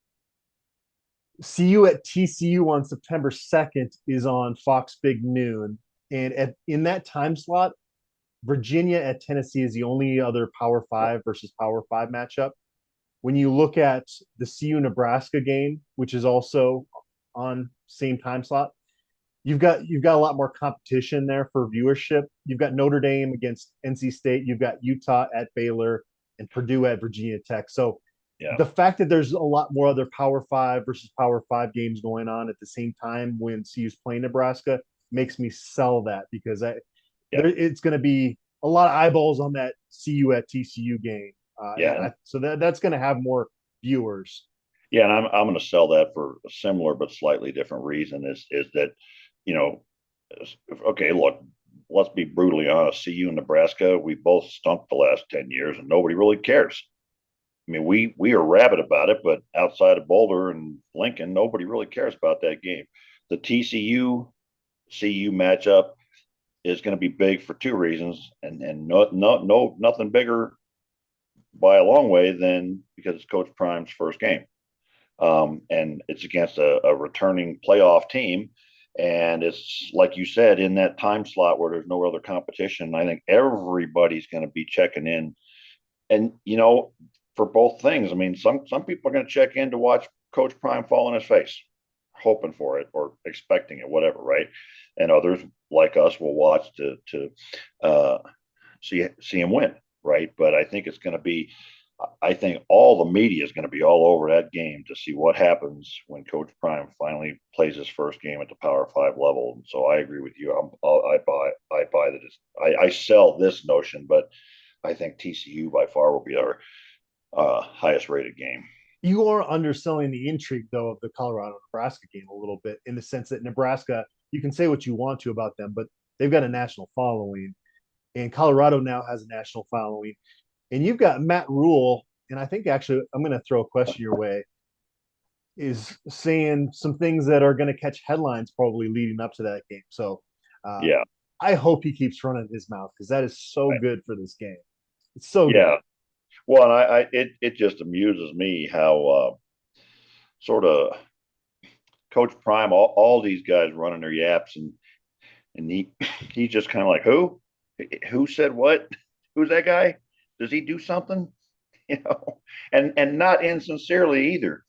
CU at TCU on September 2nd is on Fox Big Noon. And in that time slot, Virginia at Tennessee is the only other Power 5 versus Power 5 matchup. When you look at the CU Nebraska game, which is also on same time slot, you've got a lot more competition there for viewership. You've got Notre Dame against NC State, you've got Utah at Baylor, and Purdue at Virginia Tech. So yeah, the fact that there's a lot more other Power 5 versus Power 5 games going on at the same time when CU's playing Nebraska makes me sell that because yeah, it's going to be a lot of eyeballs on that CU at TCU game. yeah, So that's going to have more viewers. yeah. And I'm going to sell that for a similar but slightly different reason. Is that you know, okay, look, let's be brutally honest. CU and Nebraska, we both stunk the last 10 years, and nobody really cares. I mean, we are rabid about it, but outside of Boulder and Lincoln, nobody really cares about that game. The TCU CU matchup is going to be big for two reasons, and nothing bigger by a long way than because it's Coach Prime's first game, and it's against a returning playoff team, and it's like you said in that time slot where there's no other competition. I think everybody's going to be checking in, and for both things. I mean, some people are going to check in to watch Coach Prime fall on his face. hoping for it or expecting it, whatever, right? And others like us will watch to see him win, right? But I think it's going to be. I think all the media is going to be all over that game to see what happens when Coach Prime finally plays his first game at the Power Five level. And so I agree with you. I buy that. I sell this notion, but I think TCU by far will be our highest rated game. You are underselling the intrigue, though, of the Colorado Nebraska game a little bit, in the sense that Nebraska, you can say what you want to about them, but they've got a national following, and Colorado now has a national following. And you've got Matt Rule, and I think actually I'm going to throw a question your way, is saying some things that are going to catch headlines probably leading up to that game. So Yeah. I hope he keeps running his mouth because that is so good for this game. It's so Yeah. good. Well, and it just amuses me how sort of Coach Prime, all these guys running their yaps, and he's just kind of like, who said what? Who's that guy? Does he do something? And not insincerely either.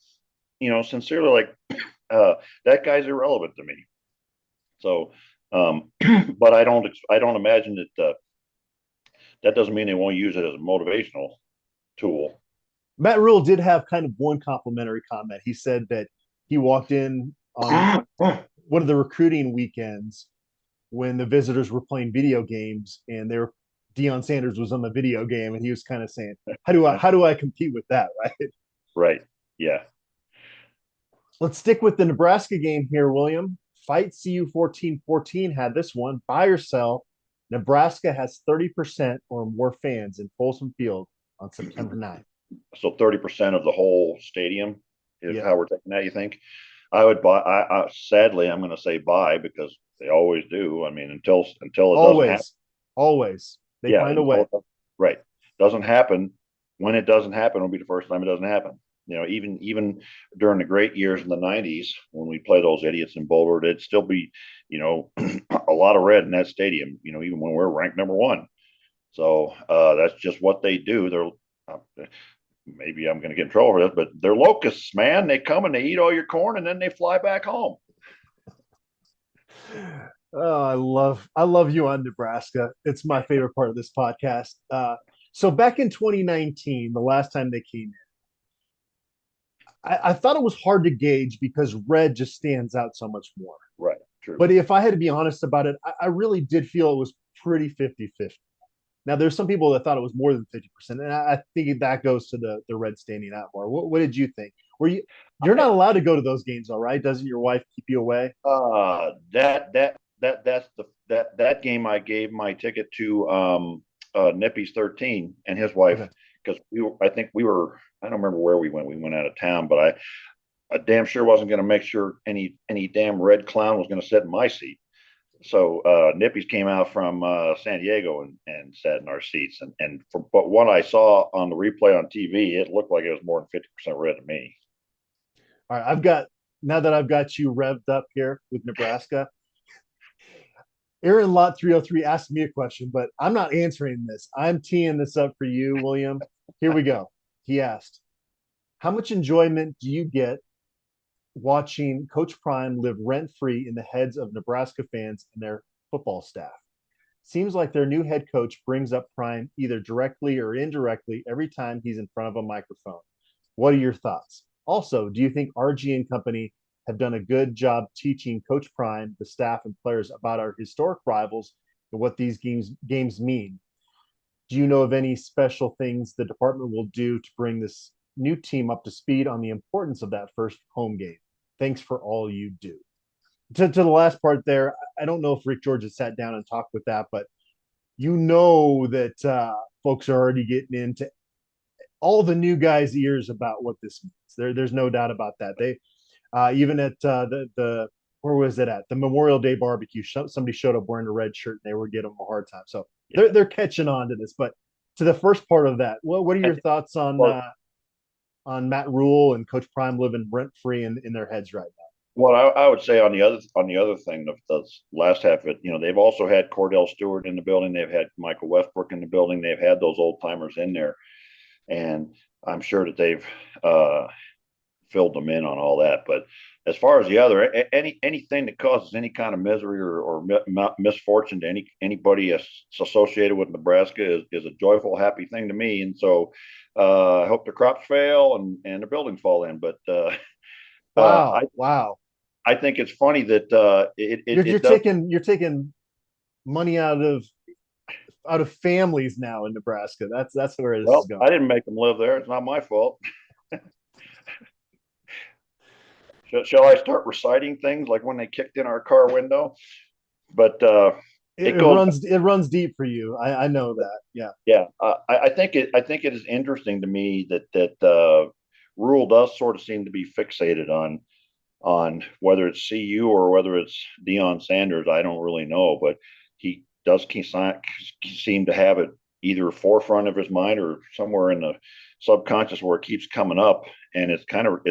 Sincerely, like that guy's irrelevant to me. So, but I don't imagine that that doesn't mean they won't use it as a motivational tool. Matt Rule did have kind of one complimentary comment. He said that he walked in on one of the recruiting weekends when the visitors were playing video games and Deion Sanders was on the video game, and he was kind of saying, how do I compete with that, right? Right. Yeah. Let's stick with the Nebraska game here, William. Fight CU 14-14 had this one. Buy or sell. Nebraska has 30% or more fans in Folsom Field on September 9th. So 30% of the whole stadium is how we're taking that, you think? I would buy. Sadly, I'm going to say buy because they always do. I mean, until it doesn't happen. Always. They find a way. Right. Doesn't happen. When it doesn't happen, it'll be the first time it doesn't happen. Even during the great years in the 90s, when we play those idiots in Boulder, it'd still be, a lot of red in that stadium, even when we're ranked number one. So that's just what they do. They're maybe I'm going to get in trouble for this, but they're locusts, man. They come and they eat all your corn and then they fly back home. Oh, I love you on Nebraska. It's my favorite part of this podcast. So back in 2019, the last time they came in, I thought it was hard to gauge because red just stands out so much more. Right. True. But if I had to be honest about it, I really did feel it was pretty 50-50. Now, there's some people that thought it was more than 50%, and I think that goes to the red standing out more. What did you think? You're not allowed to go to those games, all right? Doesn't your wife keep you away? That game I gave my ticket to Nippy's 13 and his wife, because I don't remember where we went. We went out of town, but I damn sure wasn't going to make sure any damn red clown was going to sit in my seat. So Nippy's came out from San Diego and sat in our seats. But what I saw on the replay on TV, it looked like it was more than 50% red to me. All right, now that I've got you revved up here with Nebraska, Aaron Lot 303 asked me a question, but I'm not answering this. I'm teeing this up for you, William. Here we go. He asked, how much enjoyment do you get watching Coach Prime live rent-free in the heads of Nebraska fans and their football staff? Seems like their new head coach brings up Prime either directly or indirectly every time he's in front of a microphone. What are your thoughts? Also, do you think RG and company have done a good job teaching Coach Prime, the staff, and players about our historic rivals and what these games mean? Do you know of any special things the department will do to bring this new team up to speed on the importance of that first home game? Thanks for all you do. To the last part there, I don't know if Rick George has sat down and talked with that, but that folks are already getting into all the new guys' ears about what this means. There's no doubt about that. They even at the where was it at the Memorial Day barbecue? Somebody showed up wearing a red shirt and they were giving them a hard time. So they're catching on to this. But to the first part of that, what are your thoughts on Matt Rule and Coach Prime living rent free in their heads right now? Well, I would say on the other thing, the last half of it, they've also had Cordell Stewart in the building. They've had Michael Westbrook in the building. They've had those old timers in there, and I'm sure that they've filled them in on all that. But as far as the other, anything that causes any kind of misery or misfortune to anybody associated with Nebraska is a joyful, happy thing to me. And so I hope the crops fail and the buildings fall in. But Wow, wow. I think it's funny that You're it does. taking money out of families now in Nebraska. That's where this is Well, going. I didn't make them live there. It's not my fault. Shall I start reciting things like when they kicked in our car window? But it goes. It runs deep for you. I know that. Yeah. Yeah, I think it is interesting to me that Rule does sort of seem to be fixated on whether it's CU or whether it's Deion Sanders. I don't really know, but he does seem to have it either forefront of his mind or somewhere in the subconscious where it keeps coming up, and it's kind of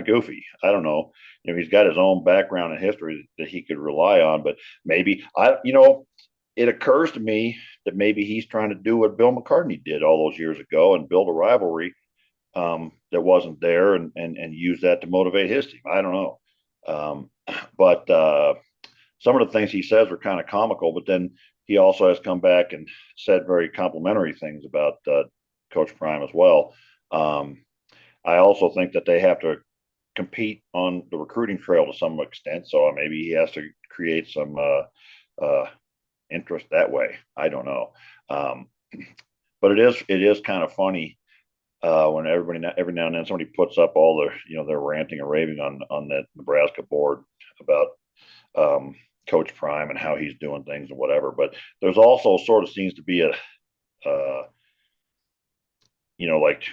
goofy. I don't know. He's got his own background and history that he could rely on, but maybe it occurs to me that maybe he's trying to do what Bill McCartney did all those years ago and build a rivalry that wasn't there and use that to motivate his team. I don't know. But some of the things he says are kind of comical, but then he also has come back and said very complimentary things about Coach Prime as well. I also think that they have to compete on the recruiting trail to some extent. So maybe he has to create some interest that way. I don't know. But it is kind of funny when every now and then somebody puts up all their ranting and raving on that Nebraska board about Coach Prime and how he's doing things and whatever. But there's also sort of seems to be a like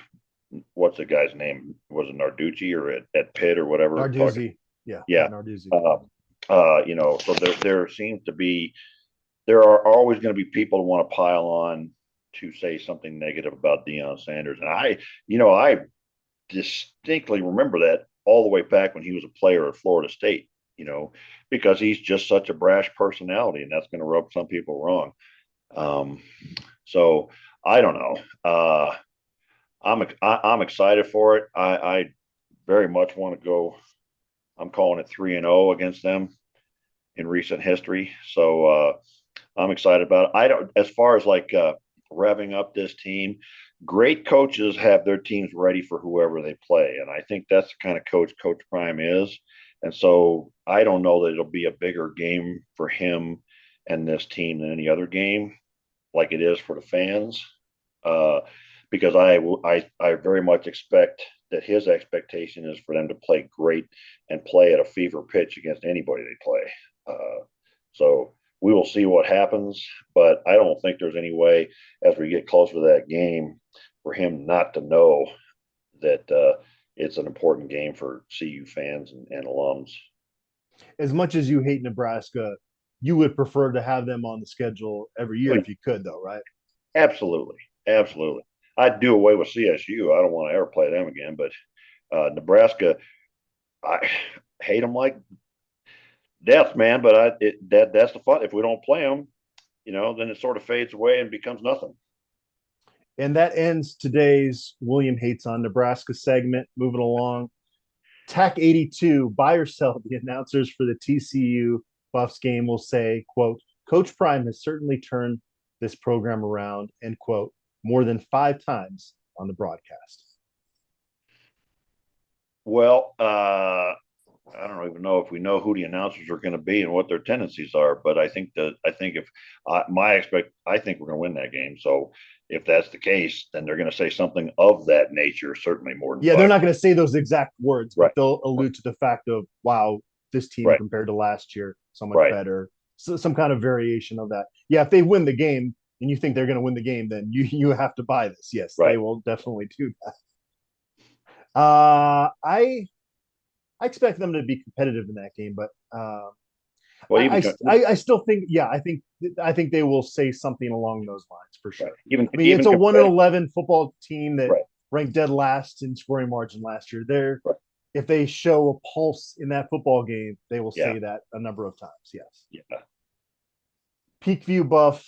what's the guy's name? Was it Narducci or at Pitt or whatever? Narduzzi. Yeah. Yeah. Narduzzi. So there seems to be there are always going to be people who want to pile on to say something negative about Deion Sanders. And I distinctly remember that all the way back when he was a player at Florida State, because he's just such a brash personality and that's going to rub some people wrong. So I don't know. I'm excited for it. I very much want to go. I'm calling it 3-0 against them in recent history. So I'm excited about it. I don't, as far as like revving up this team, great coaches have their teams ready for whoever they play. And I think that's the kind of coach Coach Prime is. And so I don't know that it'll be a bigger game for him and this team than any other game like it is for the fans. Because I very much expect that his expectation is for them to play great and play at a fever pitch against anybody they play. So we will see what happens, but I don't think there's any way as we get closer to that game for him not to know that it's an important game for CU fans and alums. As much as you hate Nebraska, you would prefer to have them on the schedule every year if you could, though, right? Absolutely. Absolutely. I'd do away with CSU. I don't want to ever play them again, but Nebraska, I hate them like death, man. But that's the fun. If we don't play them, then it sort of fades away and becomes nothing. And that ends today's William Hates on Nebraska segment. Moving along. TAC 82, buy or sell. The announcers for the TCU Buffs game will say, quote, Coach Prime has certainly turned this program around, end quote, more than 5 times on the broadcast. Well, I don't even know if we know who the announcers are going to be and what their tendencies are, but I think if I think we're going to win that game. So if that's the case, then they're going to say something of that nature, certainly more than they're not going to say those exact words, but they'll allude to the fact of, wow, this team compared to last year, so much better. So some kind of variation of that. Yeah, if they win the game and you think they're going to win the game, then you have to buy this. Yes, they will definitely do that. I expect them to be competitive in that game, but I still think, I think they will say something along those lines for sure. It's a 1-11 football team that ranked dead last in scoring margin last year. If they show a pulse in that football game, they will say that a number of times. Yes. Yeah. Peak View Buff,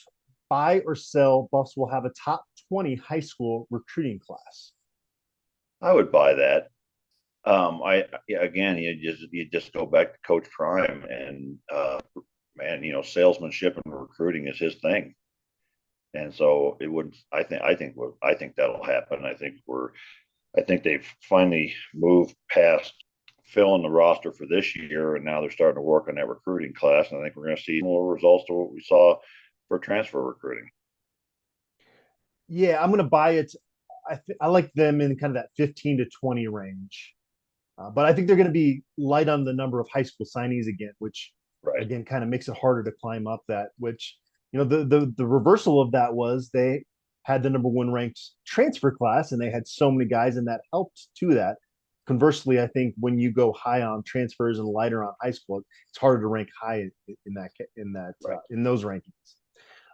buy or sell. Buffs will have a top 20 high school recruiting class. I would buy that. Again, you just go back to Coach Prime, and man, salesmanship and recruiting is his thing, and so it would. I think that'll happen. I think they've finally moved past filling the roster for this year, and now they're starting to work on that recruiting class. And I think we're going to see more results to what we saw for transfer recruiting. Yeah, I'm going to buy it. I like them in kind of that 15 to 20 range. But I think they're going to be light on the number of high school signees again, which Right. again kind of makes it harder to climb up that. Which the reversal of that was they had the number one ranked transfer class, and they had so many guys, and that helped to that. Conversely, I think when you go high on transfers and lighter on high school, it's harder to rank high Right. in those rankings.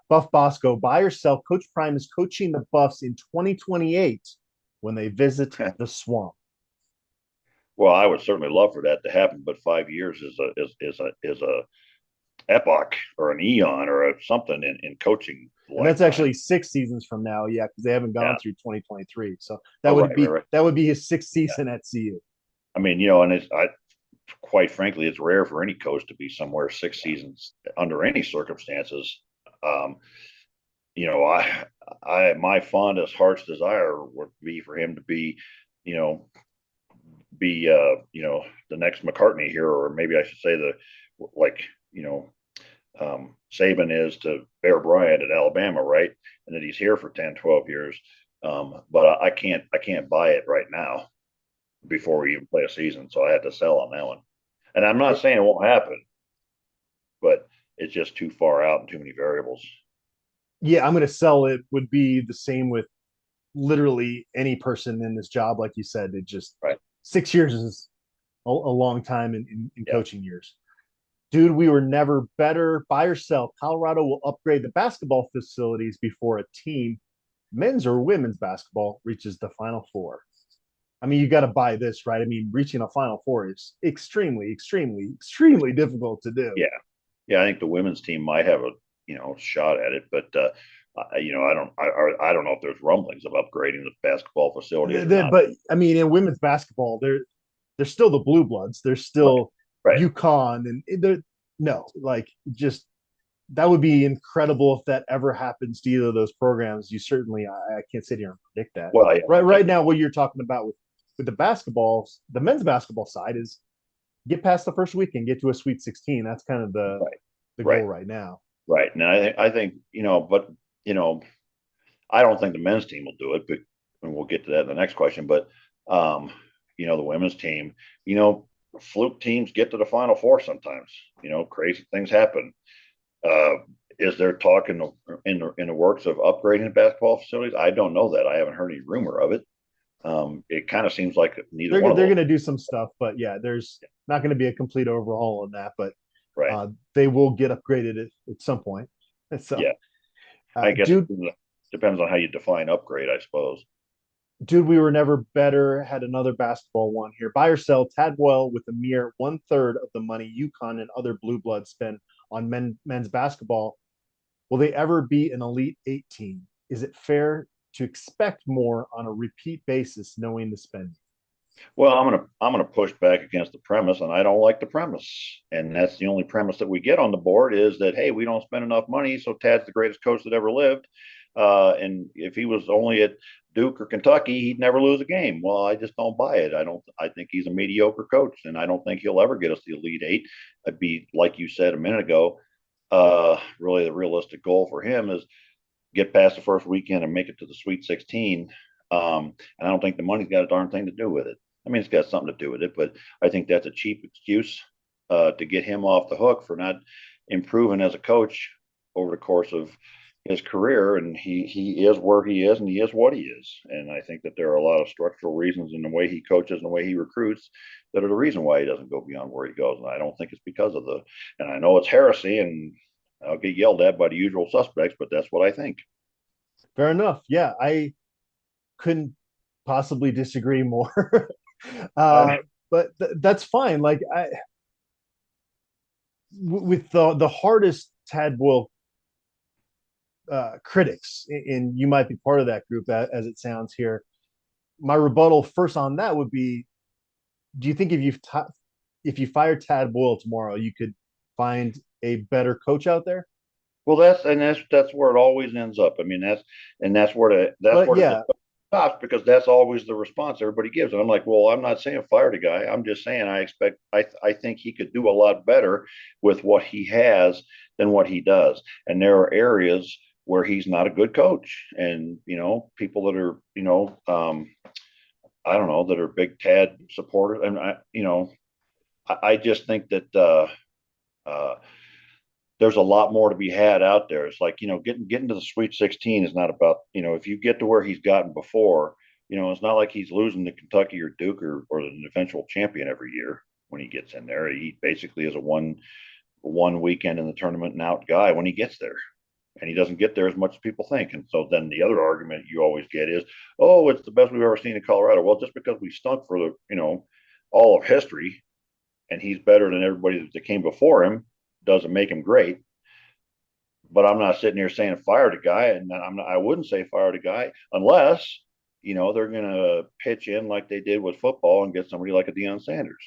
Buff Bosco, buy or sell. Coach Prime is coaching the Buffs in 2028 when they visit the Swamp. Well, I would certainly love for that to happen, but 5 years is a epoch or an eon or something in coaching And that's lifetime. actually 6 seasons from now, yeah, because they haven't gone Yeah. through 2023. So Oh, right, right, right. that would be his sixth Yeah. season at CU. I mean, and quite frankly, it's rare for any coach to be somewhere 6 seasons under any circumstances. Um, my fondest heart's desire would be for him to you know, the next McCartney here, or maybe I should say like, Saban is to Bear Bryant at Alabama, right? And that he's here for 10, 12 years. But I can't buy it right now before we even play a season. So I had to sell on that one. And I'm not saying it won't happen, but it's just too far out and too many variables. Yeah, I'm going to sell it would be the same with literally any person in this job. Like you said, it just Right. 6 years is a long time in Yeah. coaching years. Dude, we were never better. Buy or sell. Colorado will upgrade the basketball facilities before a team, men's or women's basketball, reaches the Final Four. I mean, you got to buy this, right? I mean, reaching a Final Four is extremely, extremely, extremely difficult to do. Yeah. Yeah. I think the women's team might have a, shot at it, but, I don't know if there's rumblings of upgrading the basketball facilities or not. But I mean, in women's basketball, they're still the blue bloods. They're Right. still Right. UConn, and they're no, like just that would be incredible if that ever happens to either of those programs. You certainly, I can't sit here and predict that. Well, yeah, Right now, what you're talking about with the basketball, the men's basketball side is get past the first weekend, get to a Sweet 16. That's kind of right. the goal Right. right now. Right. And I think, but, I don't think the men's team will do it, but and we'll get to that in the next question. But the women's team, fluke teams get to the Final Four sometimes. Crazy things happen. Uh, is there talk in the works of upgrading basketball facilities? I don't know that. I haven't heard any rumor of it. It kind of seems like neither They're one of those. going to do some stuff, but yeah, there's not going to be a complete overhaul on that. But Right. they will get upgraded at some point. So, Yeah. I guess dude, it depends on how you define upgrade, I suppose. we were never better. Had another basketball one here. Buy or sell. Tadwell with a mere 1/3 of the money UConn and other blue bloods spend on men's basketball. Will they ever be an Elite Eight team? Is it fair to expect more on a repeat basis, knowing the spending? Well, I'm gonna push back against the premise, and I don't like the premise. And that's the only premise that we get on the board is that hey, we don't spend enough money, so Tad's the greatest coach that ever lived. And if he was only at Duke or Kentucky, he'd never lose a game. Well, I just don't buy it. I think he's a mediocre coach, and I don't think he'll ever get us the Elite Eight. It'd be like you said a minute ago. Really, the realistic goal for him is get past the first weekend and make it to the Sweet 16. And I don't think the money's got a darn thing to do with it. I mean, it's got something to do with it, but I think that's a cheap excuse to get him off the hook for not improving as a coach over the course of his career. And he is where he is, and he is what he is. And I think that there are a lot of structural reasons in the way he coaches and the way he recruits that are the reason why he doesn't go beyond where he goes. And I don't think it's because of and I know it's heresy, and I'll get yelled at by the usual suspects, but that's what I think. Fair enough. Yeah, I couldn't possibly disagree more. But that's fine. Like with the hardest Tadwell critics, and you might be part of that group as it sounds here. My rebuttal first on that would be do you think if you fire Tad Boyle tomorrow, you could find a better coach out there? Well, that's where it always ends up. I mean, that's where But the yeah, stops, because that's always the response everybody gives. And I'm like, well, I'm not saying fire the guy. I'm just saying I think he could do a lot better with what he has than what he does. And there are areas where he's not a good coach, and people that are I don't know, that are big Tad supporters, and I just think that uh, there's a lot more to be had out there. It's like, getting to the Sweet 16 is not about, if you get to where he's gotten before, it's not like he's losing to Kentucky or Duke or the eventual champion every year when he gets in there. He basically is a one weekend in the tournament and out guy when he gets there. And he doesn't get there as much as people think. And so then the other argument you always get is, oh, it's the best we've ever seen in Colorado. Well, just because we stunk for all of history, and he's better than everybody that came before him, doesn't make him great. But I'm not sitting here saying fire the guy, and I wouldn't say fire the guy unless they're going to pitch in like they did with football and get somebody like a Deion Sanders.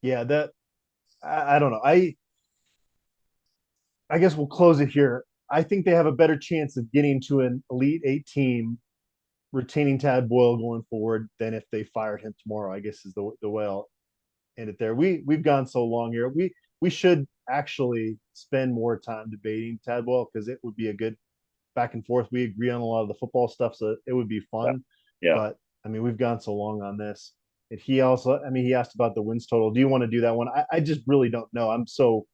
yeah, that I don't know. I guess we'll close it here. I think they have a better chance of getting to an Elite Eight team, retaining Tad Boyle going forward, than if they fired him tomorrow. I guess is the way I'll end it there. We've gone so long here. We should actually spend more time debating Tad Boyle, because it would be a good back and forth. We agree on a lot of the football stuff, so it would be Yeah. fun. Yeah. But I mean, we've gone so long on this. And he also, I mean, he asked about the wins total. Do you want to do that one? I just really don't know. I'm so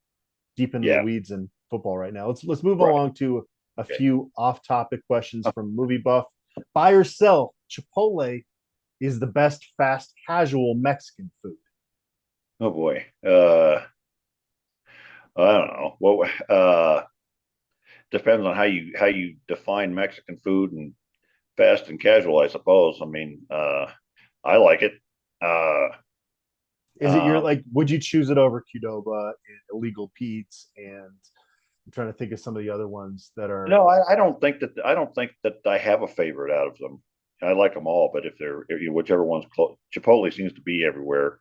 deep into the Yeah. weeds in football right now. Let's move Right. along to a Okay. few off-topic questions from Movie Buff. Buy or sell, Chipotle is the best fast casual Mexican food. Oh boy. I don't know. Well, depends on how you define Mexican food and fast and casual, I suppose. I mean, I like it. Uh, Is it your um, like? Would you choose it over Qdoba and Illegal Pete's? And I'm trying to think of some of the other ones that are. no, I don't think that I have a favorite out of them. I like them all, but whichever one's close, Chipotle seems to be everywhere.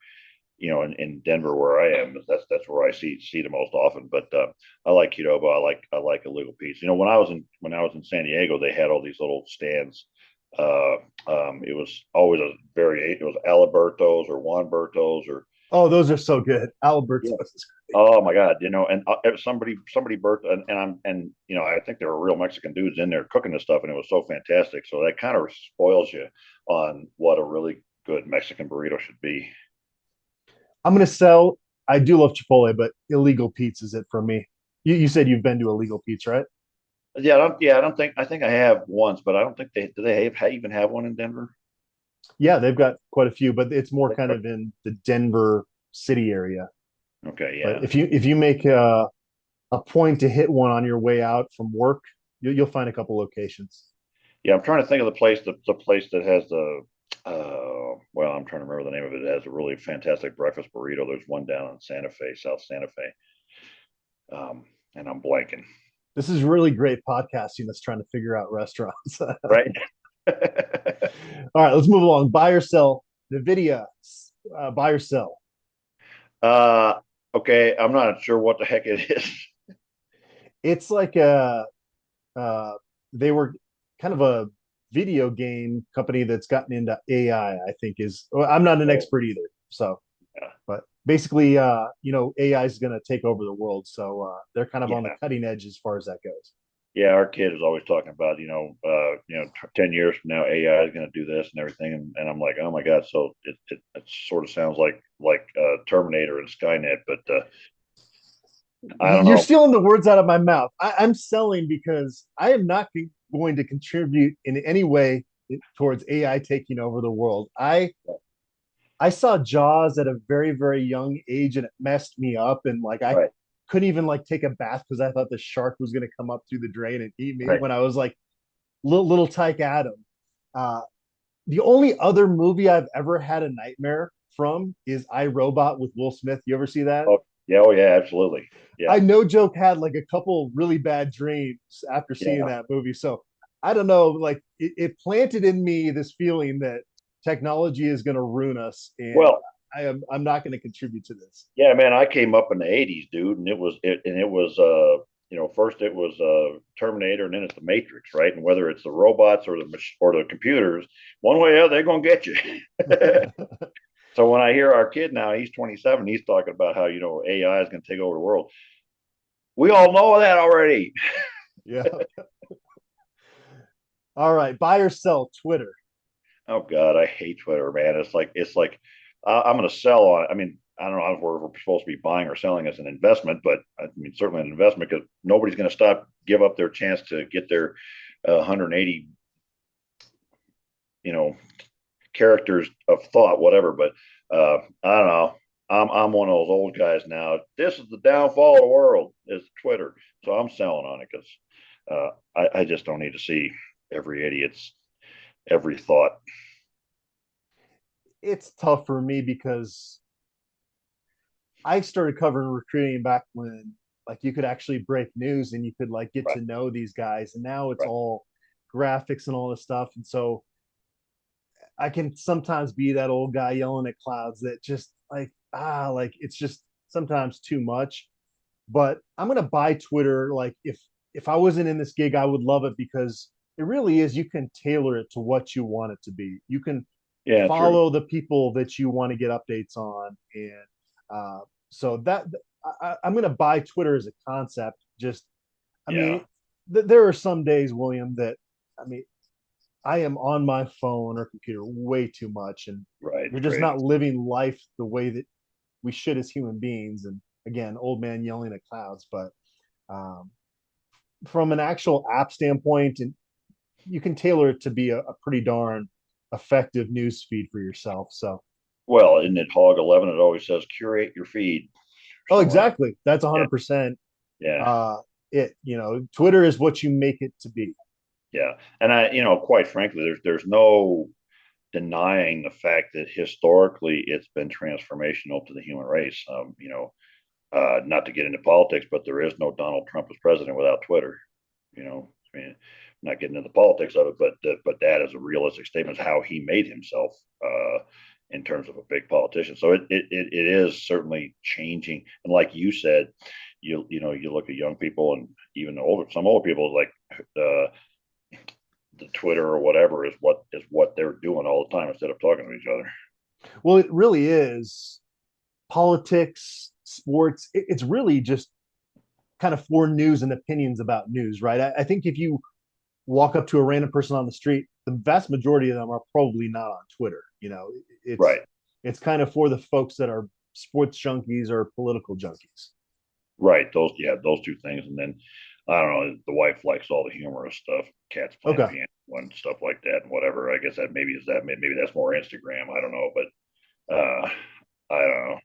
In Denver where I am, that's where I see the most often. But I like Qdoba. I like Illegal Pete's. When I was in San Diego, they had all these little stands. It was always it was Aliberto's or Juan Berto's or Oh, those are so good. Alberto's yeah. is great. Oh my God, and somebody birthed, I think there were real Mexican dudes in there cooking this stuff, and it was so fantastic. So that kind of spoils you on what a really good Mexican burrito should be. I'm gonna sell. I do love Chipotle, but Illegal Pete's is it for me. You said you've been to Illegal Pete's, right? I don't think I think I have once, but I don't think they even have one in Denver. Yeah, they've got quite a few, but it's more kind of in the Denver city area. Okay, But yeah, if you make a point to hit one on your way out from work, you'll find a couple locations. yeah. I'm trying to think of the place that has the. Well, I'm trying to remember the name of it. It has a really fantastic breakfast burrito. There's one down in Santa Fe, South Santa Fe, and I'm blanking. This is really great podcasting. That's trying to figure out restaurants. All Right. right, let's move along. Buy or sell, Nvidia. Buy or sell. uh, okay, I'm not sure what the heck it is. It's like a they were kind of a video game company that's gotten into AI. I think is. Well, I'm not an Oh, expert either, so yeah, but basically, AI is going to take over the world. So they're kind of on the yeah. cutting edge as far as that goes. Yeah, our kid is always talking about, 10 years from now, AI is going to do this and everything. And I'm like, oh my God. So it sort of sounds like Terminator and Skynet, but I don't You're know. stealing the words out of my mouth. I'm selling because I am not going to contribute in any way towards AI taking over the world. I saw Jaws at a very, very young age and it messed me up. And like I Right, couldn't even like take a bath because I thought the shark was going to come up through the drain and eat me right. when I was like little Tyke Adam. Uh, the only other movie I've ever had a nightmare from is I Robot with Will Smith. You ever see that? Oh, yeah. Oh, yeah, absolutely. Yeah, I no joke had like a couple really bad dreams after seeing yeah, that movie. So I don't know, like it planted in me this feeling that technology is going to ruin us, and Well, I'm not going to contribute to this. yeah, man, I came up in the '80s, dude, and it was first it was Terminator, and then it's the Matrix, right? And whether it's the robots or the computers, one way or the other, they're gonna get you. So when I hear our kid now, he's 27, he's talking about how AI is gonna take over the world. We all know that already. Yeah. All right, buy or sell Twitter. Oh God, I hate Twitter, man. It's like I'm going to sell on it. I mean, I don't know if we're supposed to be buying or selling as an investment, but I mean certainly an investment because nobody's going to give up their chance to get their 180, you know, characters of thought, whatever. But I don't know. I'm one of those old guys now. This is the downfall of the world is Twitter, so I'm selling on it because I just don't need to see every idiot's every thought. It's tough for me because I started covering recruiting back when like you could actually break news and you could like get Right, to know these guys, and now it's right. all graphics and all this stuff. And so I can sometimes be that old guy yelling at clouds that just like it's just sometimes too much. But I'm gonna buy Twitter. Like if I wasn't in this gig, I would love it because it really is. You can tailor it to what you want it to be. You can Yeah, true. follow the people that you want to get updates on, and so that I'm gonna buy Twitter as a concept. Just I Yeah, mean, there are some days, William, that I mean I am on my phone or computer way too much, and right. you're It's just crazy. not living life the way that we should as human beings. And again, old man yelling at clouds, but um, from an actual app standpoint, and you can tailor it to be a pretty darn effective news feed for yourself. So, Well, in it Hog 11? It always says curate your feed. oh, Something like exactly. That's yeah, 100% yeah, uh, it. Twitter is what you make it to be. yeah. And quite frankly, there's no denying the fact that historically it's been transformational to the human race. Not to get into politics, but there is no Donald Trump as president without Twitter. I mean, not getting into the politics of it, but that is a realistic statement of how he made himself in terms of a big politician. So it is certainly changing. And like you said, you look at young people and even some older people like the Twitter or whatever is what they're doing all the time instead of talking to each other. Well, it really is politics, sports. It's really just kind of for news and opinions about news, right? I think if you walk up to a random person on the street, the vast majority of them are probably not on Twitter. It's Right. it's kind of for the folks that are sports junkies or political junkies. Right. Those two things. And then I don't know, the wife likes all the humorous stuff, cats playing Okay. piano and stuff like that and whatever. I guess maybe that's more Instagram. I don't know, but I don't know.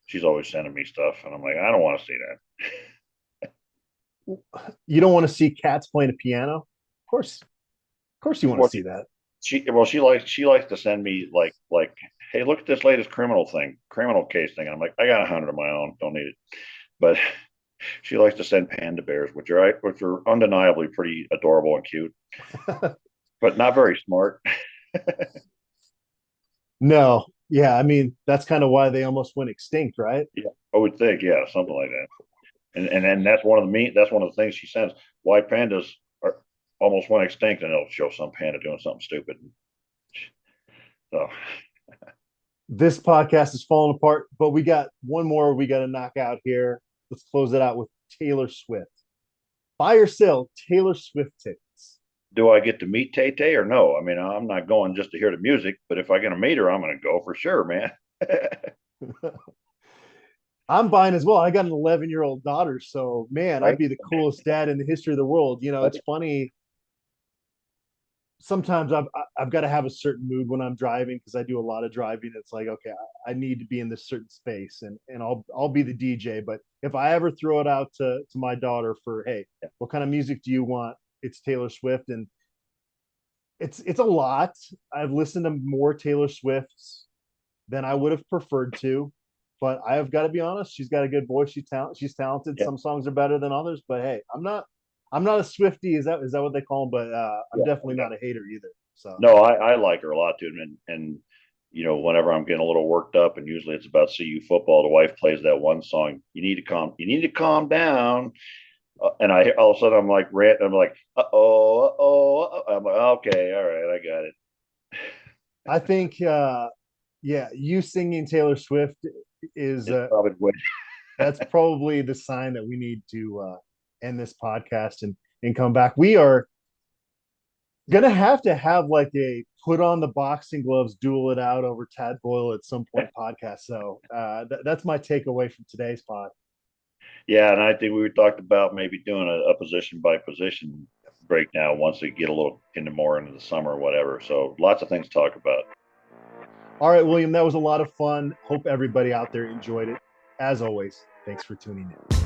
She's always sending me stuff and I'm like, I don't want to see that. You don't want to see cats playing a piano? Of course you want to Well, see that. she likes to send me like, hey, look at this latest criminal case thing. And I'm like, I got 100 of my own, don't need it. But she likes to send panda bears, which are undeniably pretty adorable and cute, but not very smart. No. Yeah, I mean, that's kind of why they almost went extinct, right? Yeah, I would think, yeah, something like that. And that's one of the things she sends. White pandas are almost went extinct, and it'll show some panda doing something stupid. So This podcast is falling apart, but we got one more we got to knock out here. Let's close it out with Taylor Swift. Buy or sell Taylor Swift tickets. do I get to meet Tay Tay or no? I mean, I'm not going just to hear the music, but if I get to meet her, I'm going to go for sure, man. I'm buying as well. I got an 11-year-old daughter, so man, I'd Right? be the coolest dad in the history of the world. It's funny. Sometimes I've got to have a certain mood when I'm driving because I do a lot of driving. It's like, okay, I need to be in this certain space, and I'll be the DJ. But if I ever throw it out to my daughter for, hey, what kind of music do you want? It's Taylor Swift, and it's a lot. I've listened to more Taylor Swifts than I would have preferred to, but I have got to be honest. She's got a good voice. She's talented. Yeah, Some songs are better than others, but hey, I'm not a Swifty. Is that what they call them? But I'm yeah, definitely yeah. not a hater either. So no, I like her a lot too. And, whenever I'm getting a little worked up, and usually it's about CU football, the wife plays that one song, you need to calm down. And all of a sudden I'm like, I'm like, I'm like, okay, all right, I got it. I think, yeah, you singing Taylor Swift is It's probably the way. that's probably the sign that we need to end this podcast and come back. We are gonna have to have like a put on the boxing gloves, duel it out over Tad Boyle at some point podcast. So that's my takeaway from today's pod. Yeah, and I think we talked about maybe doing a position by position breakdown once we get a little into the summer or whatever. So lots of things to talk about. All right, William, that was a lot of fun. Hope everybody out there enjoyed it. As always, thanks for tuning in.